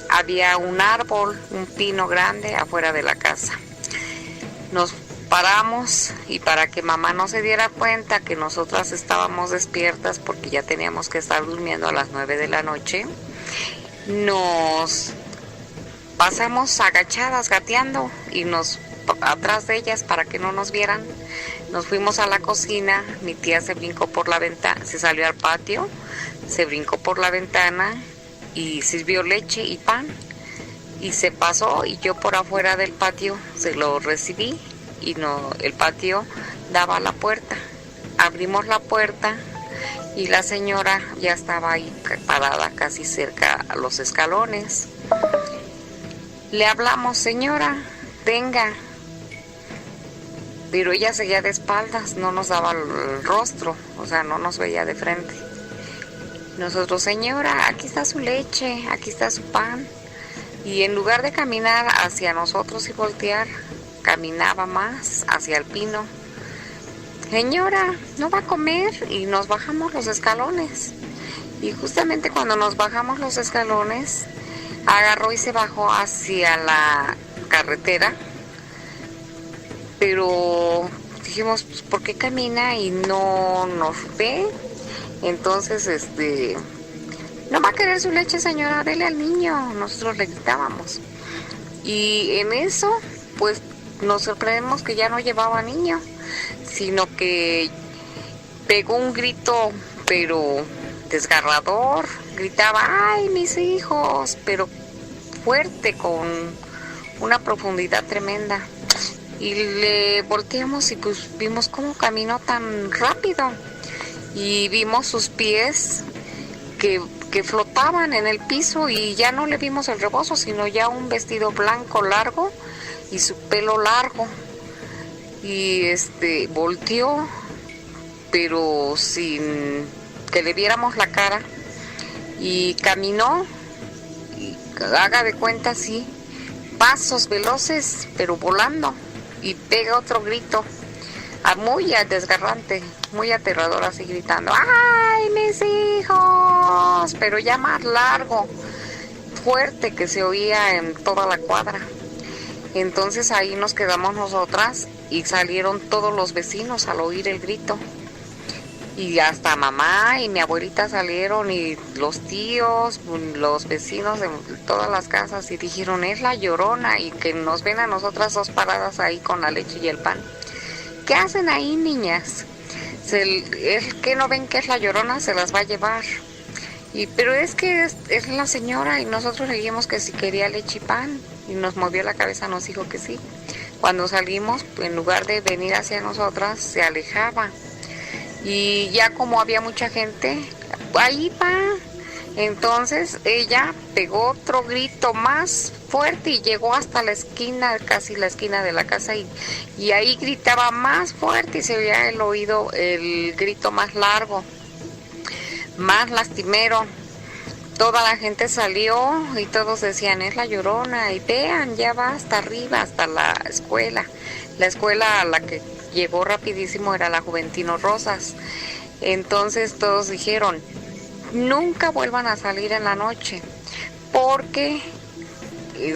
Había un árbol, un pino grande afuera de la casa. Nos paramos y para que mamá no se diera cuenta que nosotras estábamos despiertas porque ya teníamos que estar durmiendo a las 9 de la noche, nos pasamos agachadas gateando y nos atrás de ellas para que no nos vieran. Nos fuimos a la cocina, mi tía se brincó por la ventana, se salió al patio, se brincó por la ventana y sirvió leche y pan y se pasó y yo por afuera del patio se lo recibí. Y no, el patio daba a la puerta. Abrimos la puerta y la señora ya estaba ahí parada casi cerca a los escalones. Le hablamos, señora, venga. Pero ella seguía de espaldas, no nos daba el rostro, o sea, no nos veía de frente. Nosotros, señora, aquí está su leche, aquí está su pan. Y en lugar de caminar hacia nosotros y voltear, caminaba más hacia el pino. Señora, ¿no va a comer? Y nos bajamos los escalones. Y justamente cuando nos bajamos los escalones, agarró y se bajó hacia la carretera. Pero dijimos, pues, ¿por qué camina y no nos ve? Entonces, ¿no va a querer su leche, señora? Dele al niño. Nosotros le gritábamos. Y en eso, pues, nos sorprendemos que ya no llevaba niño, sino que pegó un grito, pero desgarrador, gritaba, ¡ay, mis hijos! Pero fuerte, con una profundidad tremenda. Y le volteamos y pues vimos cómo caminó tan rápido. Y vimos sus pies que flotaban en el piso y ya no le vimos el rebozo, sino ya un vestido blanco largo y su pelo largo. Y volteó, pero sin que le viéramos la cara, y caminó, y haga de cuenta así, pasos veloces, pero volando, y pega otro grito, muy desgarrante, muy aterrador, así gritando, ¡ay, mis hijos! Pero ya más largo, fuerte, que se oía en toda la cuadra. Entonces ahí nos quedamos nosotras y salieron todos los vecinos al oír el grito. Y hasta mamá y mi abuelita salieron y los tíos, los vecinos de todas las casas y dijeron, es la Llorona, y que nos ven a nosotras dos paradas ahí con la leche y el pan. ¿Qué hacen ahí, niñas? Es que no ven que es la Llorona, se las va a llevar. Pero es que es la señora, y nosotros le dijimos que si quería leche y pan. Y nos movió la cabeza, nos dijo que sí. Cuando salimos, en lugar de venir hacia nosotras, se alejaba. Y ya como había mucha gente, ahí va. Entonces ella pegó otro grito más fuerte y llegó hasta la esquina, casi la esquina de la casa. Y ahí gritaba más fuerte y se oía el oído, el grito más largo, más lastimero. Toda la gente salió y todos decían, es la Llorona, y vean, ya va hasta arriba, hasta la escuela. La escuela a la que llegó rapidísimo era la Juventino Rosas. Entonces todos dijeron, nunca vuelvan a salir en la noche, porque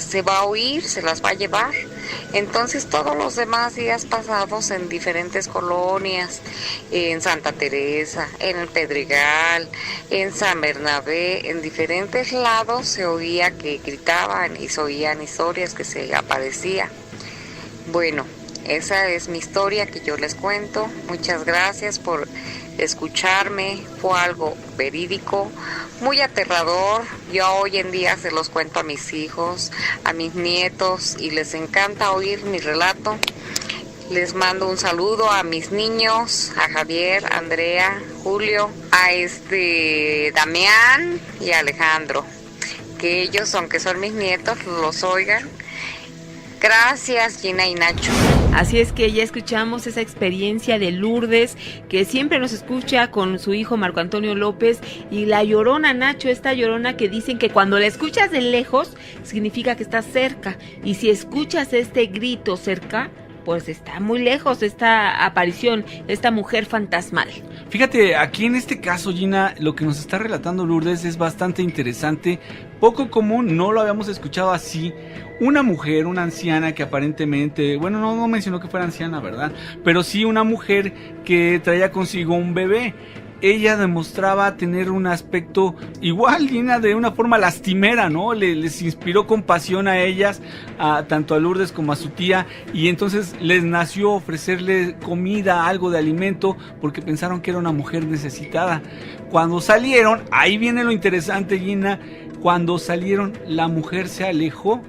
se va a oír, se las va a llevar. Entonces todos los demás días pasados en diferentes colonias, en Santa Teresa, en el Pedregal, en San Bernabé, en diferentes lados se oía que gritaban y se oían historias que se aparecía. Bueno, esa es mi historia que yo les cuento. Muchas gracias por escucharme, fue algo verídico, muy aterrador. Yo hoy en día se los cuento a mis hijos, a mis nietos, y les encanta oír mi relato. Les mando un saludo a mis niños, a Javier, Andrea, Julio, a Damián y a Alejandro, que ellos, aunque son mis nietos, los oigan. Gracias, Gina y Nacho. Así es que ya escuchamos esa experiencia de Lourdes, que siempre nos escucha con su hijo Marco Antonio López, y la Llorona, Nacho, esta Llorona que dicen que cuando la escuchas de lejos significa que está cerca, y si escuchas este grito cerca, pues está muy lejos esta aparición, esta mujer fantasmal. Fíjate, aquí en este caso, Gina, lo que nos está relatando Lourdes es bastante interesante, poco común, no lo habíamos escuchado así. Una mujer, una anciana que aparentemente, bueno, no mencionó que fuera anciana, ¿verdad? Pero sí una mujer que traía consigo un bebé. Ella demostraba tener un aspecto igual, Gina, de una forma lastimera, ¿no? Les inspiró compasión a ellas, tanto a Lourdes como a su tía, y entonces les nació ofrecerle comida, algo de alimento, porque pensaron que era una mujer necesitada. Cuando salieron, ahí viene lo interesante, Gina, cuando salieron, la mujer se alejó,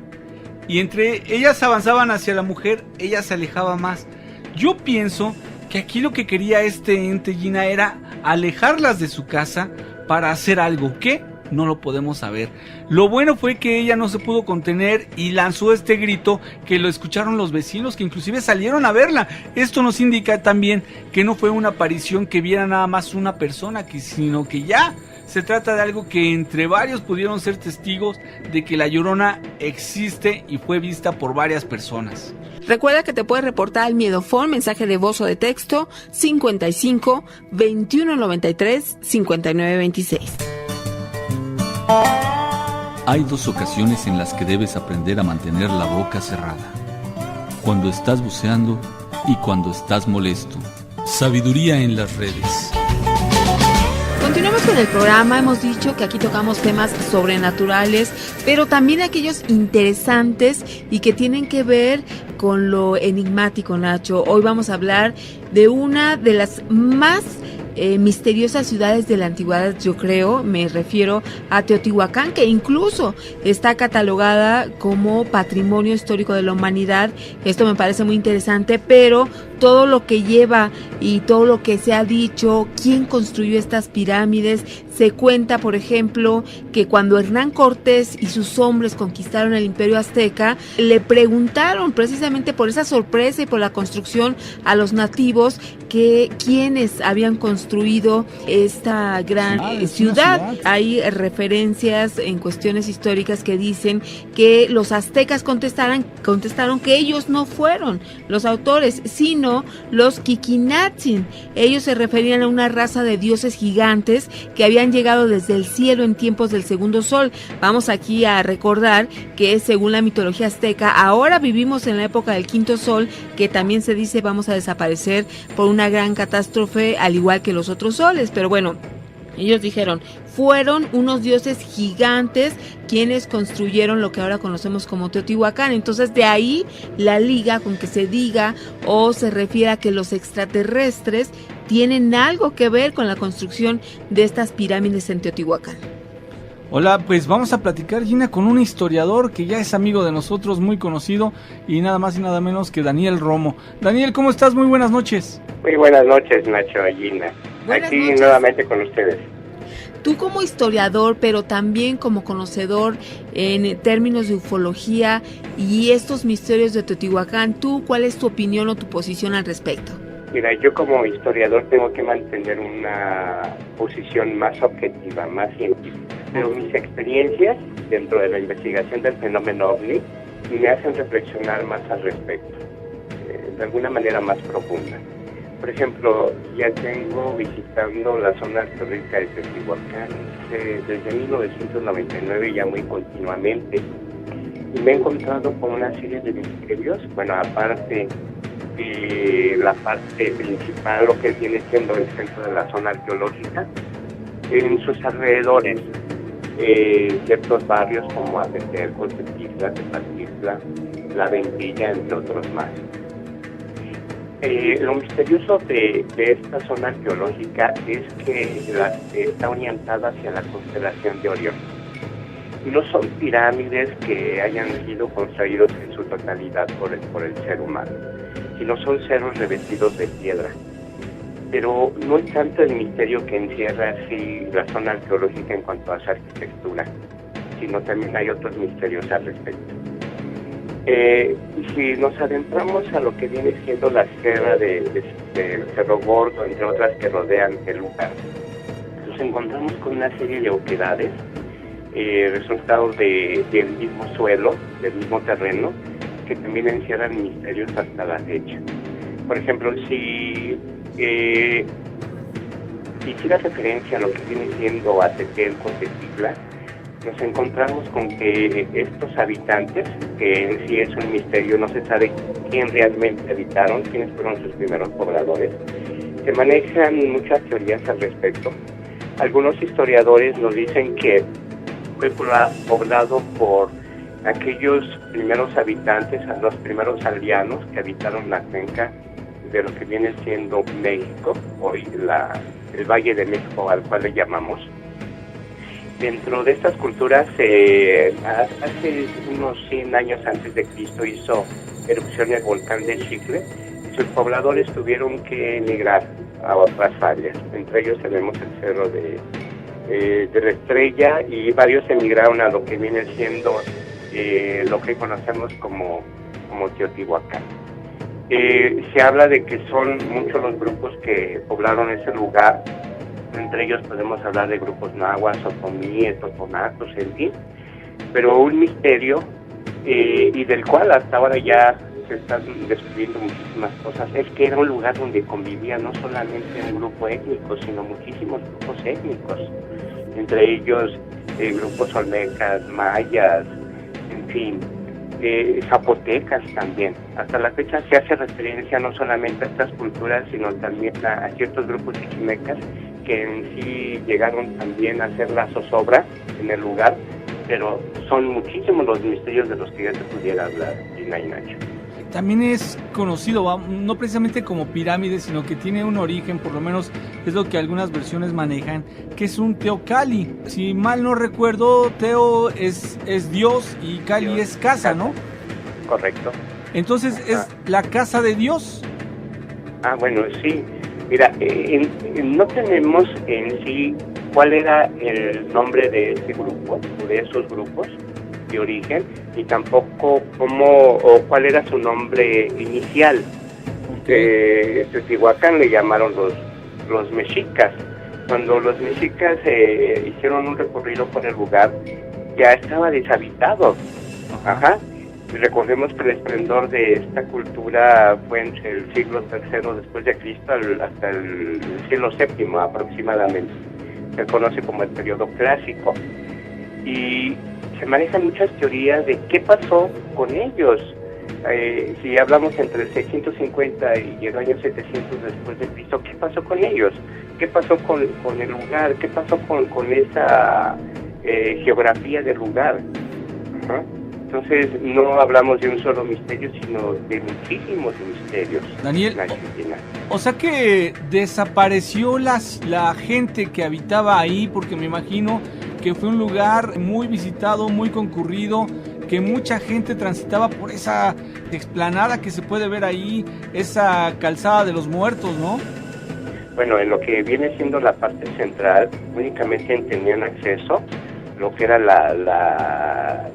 y entre ellas avanzaban hacia la mujer, ella se alejaba más. Yo pienso que aquí lo que quería este ente, Gina, era alejarlas de su casa para hacer algo. ¿Qué? No lo podemos saber. Lo bueno fue que ella no se pudo contener y lanzó este grito que lo escucharon los vecinos, que inclusive salieron a verla. Esto nos indica también que no fue una aparición que viera nada más una persona, sino que ya se trata de algo que entre varios pudieron ser testigos de que la Llorona existe y fue vista por varias personas. Recuerda que te puedes reportar al Miedofón, mensaje de voz o de texto 55 21 93 59 26. Hay dos ocasiones en las que debes aprender a mantener la boca cerrada: cuando estás buceando y cuando estás molesto. Sabiduría en las redes. Continuamos con el programa. Hemos dicho que aquí tocamos temas sobrenaturales, pero también aquellos interesantes y que tienen que ver con lo enigmático, Nacho. Hoy vamos a hablar de una de las más misteriosas ciudades de la antigüedad, yo creo, me refiero a Teotihuacán, que incluso está catalogada como Patrimonio Histórico de la Humanidad. Esto me parece muy interesante, pero todo lo que lleva y todo lo que se ha dicho, quién construyó estas pirámides. Se cuenta, por ejemplo, que cuando Hernán Cortés y sus hombres conquistaron el Imperio Azteca, le preguntaron precisamente por esa sorpresa y por la construcción a los nativos que quiénes habían construido esta gran ciudad. Hay referencias en cuestiones históricas que dicen que los aztecas contestaron que ellos no fueron los autores, sino los Kikinatzin. Ellos se referían a una raza de dioses gigantes que habían llegado desde el cielo en tiempos del segundo sol. Vamos aquí a recordar que según la mitología azteca, ahora vivimos en la época del quinto sol, que también se dice vamos a desaparecer por una gran catástrofe, al igual que los otros soles. Pero bueno, ellos dijeron, fueron unos dioses gigantes quienes construyeron lo que ahora conocemos como Teotihuacán. Entonces de ahí la liga con que se diga o se refiere a que los extraterrestres tienen algo que ver con la construcción de estas pirámides en Teotihuacán. Hola, pues vamos a platicar, Gina, con un historiador que ya es amigo de nosotros, muy conocido, y nada más y nada menos que Daniel Romo. Daniel, ¿cómo estás? Muy buenas noches. Muy buenas noches, Nacho y Gina. Aquí noches. Nuevamente con ustedes. Tú como historiador, pero también como conocedor en términos de ufología y estos misterios de Teotihuacán, ¿tú cuál es tu opinión o tu posición al respecto? Mira, yo como historiador tengo que mantener una posición más objetiva, más científica. Pero mis experiencias dentro de la investigación del fenómeno OVNI me hacen reflexionar más al respecto, de alguna manera más profunda. Por ejemplo, ya tengo visitando la zona arqueológica de Teotihuacán desde 1999 ya muy continuamente, y me he encontrado con una serie de misterios. Bueno, aparte de la parte principal, lo que viene siendo el centro de la zona arqueológica, en sus alrededores, ciertos barrios como Ateterco, Tepitla, Tepatitla, La Ventilla, entre otros más. Lo misterioso de esta zona arqueológica es que está orientada hacia la constelación de Orión. No son pirámides que hayan sido construidos en su totalidad por el ser humano, sino son cerros revestidos de piedra. Pero no es tanto el misterio que encierra así la zona arqueológica en cuanto a su arquitectura, sino también hay otros misterios al respecto. Si nos adentramos a lo que viene siendo la sierra del Cerro Gordo, entre otras que rodean el lugar, nos encontramos con una serie de oquedades, resultados del mismo suelo, del mismo terreno, que también encierran misterios hasta la fecha. Por ejemplo, si hiciera referencia a lo que viene siendo Atetelco, Tetitla, nos encontramos con que estos habitantes, que en sí es un misterio, no se sabe quién realmente habitaron, quiénes fueron sus primeros pobladores, se manejan muchas teorías al respecto. Algunos historiadores nos dicen que fue poblado por aquellos primeros habitantes, los primeros aldeanos que habitaron la cuenca de lo que viene siendo México, hoy el Valle de México, al cual le llamamos. Dentro de estas culturas, hace unos 100 años antes de Cristo hizo erupción el volcán de Xicle, y sus pobladores tuvieron que emigrar a otras áreas. Entre ellos tenemos el cerro de la Estrella, y varios emigraron a lo que viene siendo lo que conocemos como Teotihuacán. Se habla de que son muchos los grupos que poblaron ese lugar. Entre ellos podemos hablar de grupos nahuas, otomíes, totonacos, en fin, pero un misterio y del cual hasta ahora ya se están descubriendo muchísimas cosas, es que era un lugar donde convivía no solamente un grupo étnico, sino muchísimos grupos étnicos, entre ellos grupos olmecas, mayas, en fin, zapotecas también. Hasta la fecha se hace referencia no solamente a estas culturas, sino también a ciertos grupos chichimecas que en sí llegaron también a hacer la zozobra en el lugar, pero son muchísimos los misterios de los que ya se pudiera hablar, Gina y Nacho. También es conocido, no precisamente como pirámide, sino que tiene un origen, por lo menos es lo que algunas versiones manejan, que es un Teocalli. Si mal no recuerdo, Teo es Dios y Cali Dios, es casa, ¿no? Correcto. Entonces, ¿es la casa de Dios? Bueno, sí. Mira, no tenemos en sí cuál era el nombre de ese grupo, de esos grupos de origen, y tampoco cuál era su nombre inicial. Teotihuacán le llamaron los mexicas. Cuando los mexicas hicieron un recorrido por el lugar, ya estaba deshabitado. Ajá. Recordemos que el esplendor de esta cultura fue entre el siglo III después de Cristo hasta el siglo VII aproximadamente. Se conoce como el periodo clásico. Y se manejan muchas teorías de qué pasó con ellos. Si hablamos entre el 650 y el año 700 después de Cristo, ¿qué pasó con ellos? ¿Qué pasó con el lugar? ¿Qué pasó con esa geografía del lugar? ¿Ah? Entonces no hablamos de un solo misterio, sino de muchísimos misterios. Daniel, o sea que desapareció la gente que habitaba ahí, porque me imagino que fue un lugar muy visitado, muy concurrido, que mucha gente transitaba por esa explanada que se puede ver ahí, esa calzada de los muertos, ¿no? Bueno, en lo que viene siendo la parte central, únicamente tenían acceso lo que era la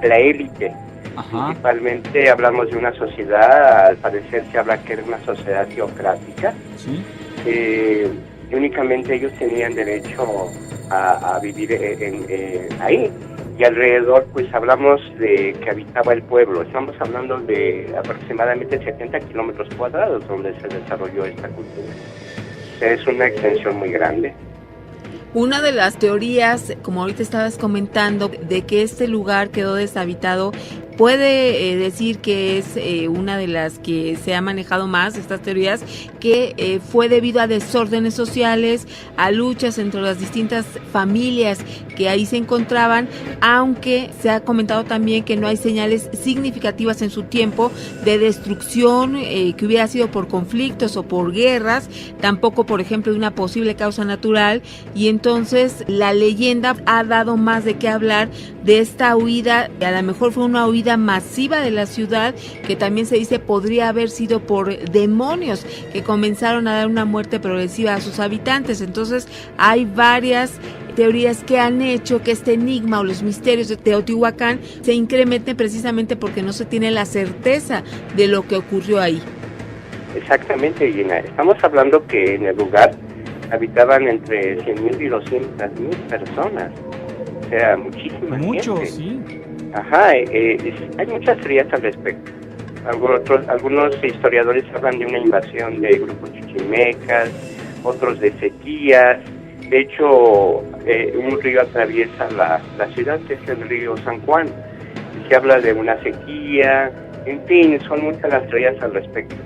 élite. Ajá. Principalmente hablamos de una sociedad, al parecer se habla que era una sociedad teocrática. ¿Sí? Y únicamente ellos tenían derecho a vivir ahí. Y alrededor, pues hablamos de que habitaba el pueblo. Estamos hablando de aproximadamente 70 kilómetros cuadrados donde se desarrolló esta cultura. Es una extensión muy grande. Una de las teorías, como ahorita estabas comentando, de que este lugar quedó deshabitado, puede decir que es una de las que se ha manejado más, estas teorías, que fue debido a desórdenes sociales, a luchas entre las distintas familias que ahí se encontraban, aunque se ha comentado también que no hay señales significativas en su tiempo de destrucción que hubiera sido por conflictos o por guerras, tampoco por ejemplo de una posible causa natural, y entonces la leyenda ha dado más de qué hablar de esta huida. A lo mejor fue una huida masiva de la ciudad, que también se dice podría haber sido por demonios que comenzaron a dar una muerte progresiva a sus habitantes. Entonces hay varias teorías que han hecho que este enigma o los misterios de Teotihuacán se incrementen precisamente porque no se tiene la certeza de lo que ocurrió ahí. Exactamente, Gina. Estamos hablando que en el lugar habitaban entre 100,000 y 200,000 personas. O sea, muchísima gente. Sí. Ajá, hay muchas teorías al respecto. Algunos historiadores hablan de una invasión de grupos chichimecas, otros de sequías. De hecho, un río atraviesa la ciudad, que es el río San Juan. Se habla de una sequía, en fin, son muchas las teorías al respecto.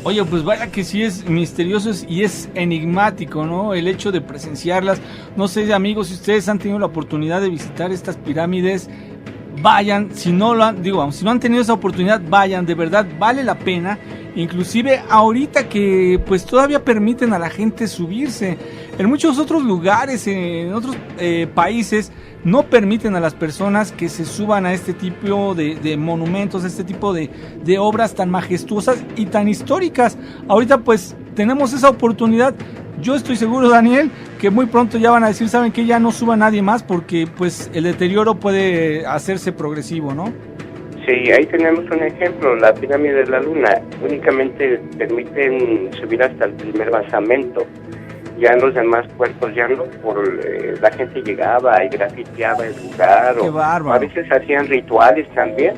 Oye, pues vaya que sí es misterioso y es enigmático, ¿no? El hecho de presenciarlas. No sé, amigos, si ustedes han tenido la oportunidad de visitar estas pirámides, vayan. Si no si no han tenido esa oportunidad, vayan, de verdad vale la pena. Inclusive ahorita que pues todavía permiten a la gente subirse. En muchos otros lugares, en otros países, no permiten a las personas que se suban a este tipo de monumentos, a este tipo de obras tan majestuosas y tan históricas. Ahorita pues tenemos esa oportunidad. Yo estoy seguro, Daniel, que muy pronto ya van a decir, ¿saben qué? Ya no suba nadie más porque pues el deterioro puede hacerse progresivo, ¿no? Sí, ahí tenemos un ejemplo, la pirámide de la Luna. Únicamente permiten subir hasta el primer basamento. Ya en los demás cuerpos ya no, la gente llegaba y grafiteaba el lugar. ¡Qué bárbaro! A veces hacían rituales también,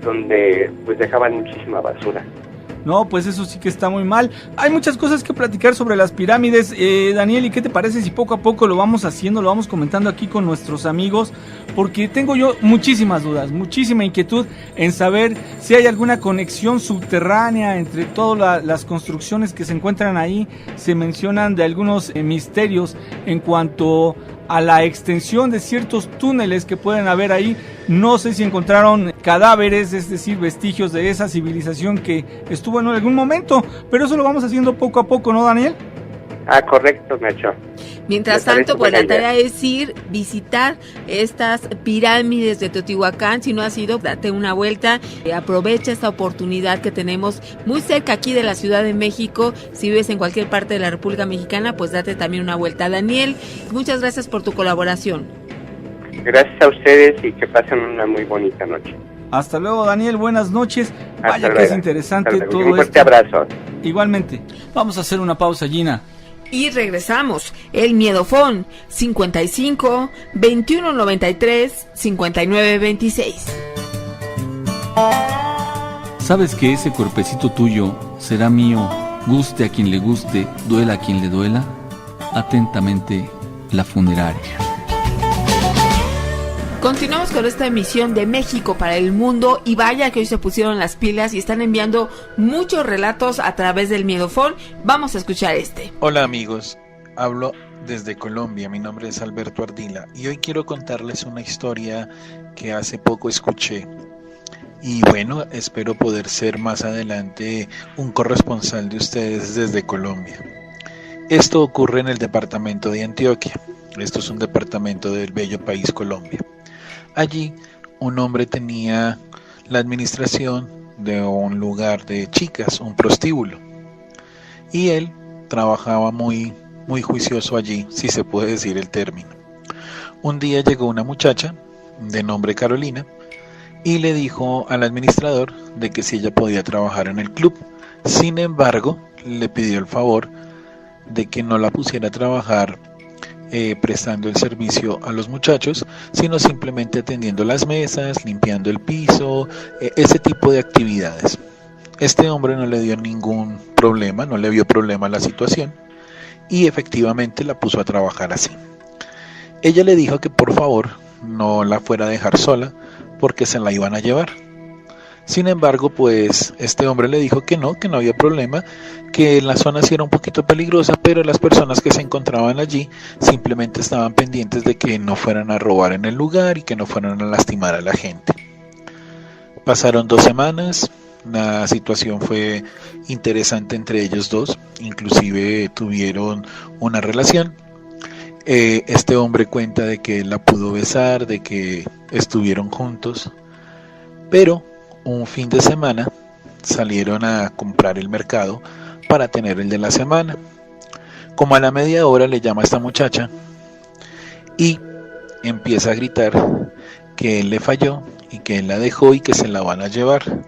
donde pues dejaban muchísima basura. No, pues eso sí que está muy mal. Hay muchas cosas que platicar sobre las pirámides. Daniel, ¿y qué te parece si poco a poco lo vamos haciendo, lo vamos comentando aquí con nuestros amigos? Porque tengo yo muchísimas dudas, muchísima inquietud en saber si hay alguna conexión subterránea entre todas las construcciones que se encuentran ahí. Se mencionan de algunos misterios en cuanto a la extensión de ciertos túneles que pueden haber ahí. No sé si encontraron cadáveres, es decir, vestigios de esa civilización que estuvo en algún momento, pero eso lo vamos haciendo poco a poco, ¿no, Daniel? Ah, correcto, Nacho. Mientras tanto, pues la tarea es visitar estas pirámides de Teotihuacán. Si no has ido, date una vuelta, aprovecha esta oportunidad que tenemos muy cerca aquí de la Ciudad de México. Si vives en cualquier parte de la República Mexicana, pues date también una vuelta. Daniel, muchas gracias por tu colaboración. Gracias a ustedes y que pasen una muy bonita noche. Hasta luego, Daniel, buenas noches. Vaya que es interesante todo esto. Un fuerte abrazo. Igualmente. Vamos a hacer una pausa, Gina. Y regresamos. El Miedofón 55 21 93 59 26. ¿Sabes que ese cuerpecito tuyo será mío, guste a quien le guste, duela a quien le duela? Atentamente, la funeraria. Continuamos con esta emisión de México para el mundo, y vaya que hoy se pusieron las pilas y están enviando muchos relatos a través del Miedofón. Vamos a escuchar este. Hola amigos, hablo desde Colombia, mi nombre es Alberto Ardila y hoy quiero contarles una historia que hace poco escuché. Y bueno, espero poder ser más adelante un corresponsal de ustedes desde Colombia. Esto ocurre en el departamento de Antioquia. Esto es un departamento del bello país Colombia. Allí un hombre tenía la administración de un lugar de chicas, un prostíbulo. Y él trabajaba muy juicioso allí, si se puede decir el término. Un día llegó una muchacha de nombre Carolina y le dijo al administrador de que si ella podía trabajar en el club. Sin embargo, le pidió el favor de que no la pusiera a trabajar prestando el servicio a los muchachos, sino simplemente atendiendo las mesas, limpiando el piso, ese tipo de actividades. Este hombre no le dio ningún problema, no le vio problema a la situación y efectivamente la puso a trabajar así. Ella le dijo que por favor no la fuera a dejar sola porque se la iban a llevar. Sin embargo, pues este hombre le dijo que no había problema, que la zona sí era un poquito peligrosa, pero las personas que se encontraban allí simplemente estaban pendientes de que no fueran a robar en el lugar y que no fueran a lastimar a la gente. Pasaron 2 semanas, la situación fue interesante entre ellos dos, inclusive tuvieron una relación. Este hombre cuenta de que la pudo besar, de que estuvieron juntos, pero un fin de semana salieron a comprar el mercado para tener el de la semana. Como a la media hora le llama a esta muchacha y empieza a gritar que él le falló y que él la dejó y que se la van a llevar.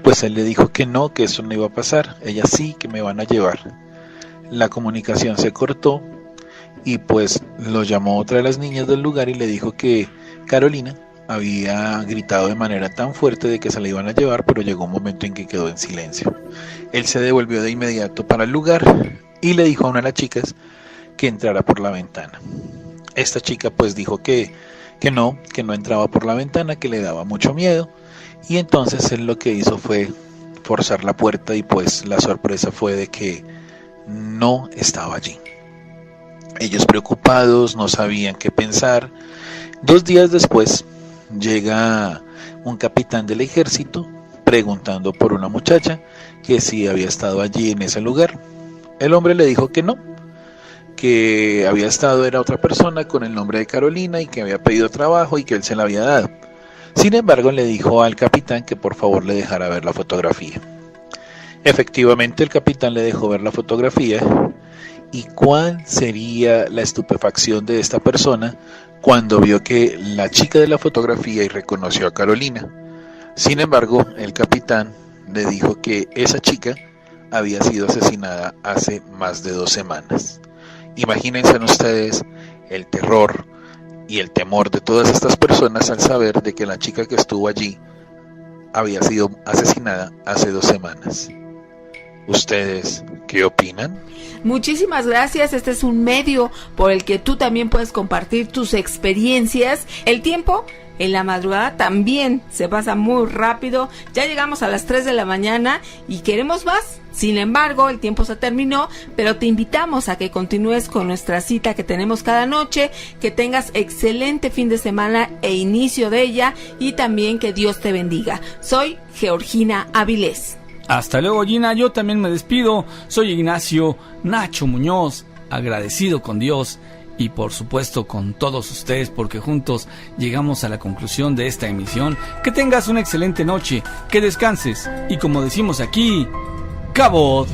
Pues él le dijo que no, que eso no iba a pasar. Ella sí, que me van a llevar. La comunicación se cortó y pues lo llamó otra de las niñas del lugar y le dijo que Carolina había gritado de manera tan fuerte de que se la iban a llevar, pero llegó un momento en que quedó en silencio. Él se devolvió de inmediato para el lugar y le dijo a una de las chicas que entrara por la ventana. Esta chica pues dijo que no entraba por la ventana, que le daba mucho miedo, y entonces él lo que hizo fue forzar la puerta y pues la sorpresa fue de que no estaba allí. Ellos preocupados, no sabían qué pensar. 2 días después llega un capitán del ejército preguntando por una muchacha que si había estado allí en ese lugar. El hombre le dijo que no, que había estado, era otra persona con el nombre de Carolina y que había pedido trabajo y que él se la había dado. Sin embargo, le dijo al capitán que por favor le dejara ver la fotografía. Efectivamente, el capitán le dejó ver la fotografía. ¿Y cuál sería la estupefacción de esta persona cuando vio que la chica de la fotografía y reconoció a Carolina? Sin embargo, el capitán le dijo que esa chica había sido asesinada hace más de 2 semanas. Imagínense ustedes el terror y el temor de todas estas personas al saber de que la chica que estuvo allí había sido asesinada hace 2 semanas. ¿Ustedes qué opinan? Muchísimas gracias. Este es un medio por el que tú también puedes compartir tus experiencias. El tiempo en la madrugada también se pasa muy rápido. Ya llegamos a las 3 de la mañana y queremos más. Sin embargo, el tiempo se terminó, pero te invitamos a que continúes con nuestra cita que tenemos cada noche, que tengas excelente fin de semana e inicio de ella, y también que Dios te bendiga. Soy Georgina Avilés. Hasta luego, Gina. Yo también me despido. Soy Ignacio Nacho Muñoz, agradecido con Dios y por supuesto con todos ustedes, porque juntos llegamos a la conclusión de esta emisión. Que tengas una excelente noche, que descanses y, como decimos aquí, ¡Cabot!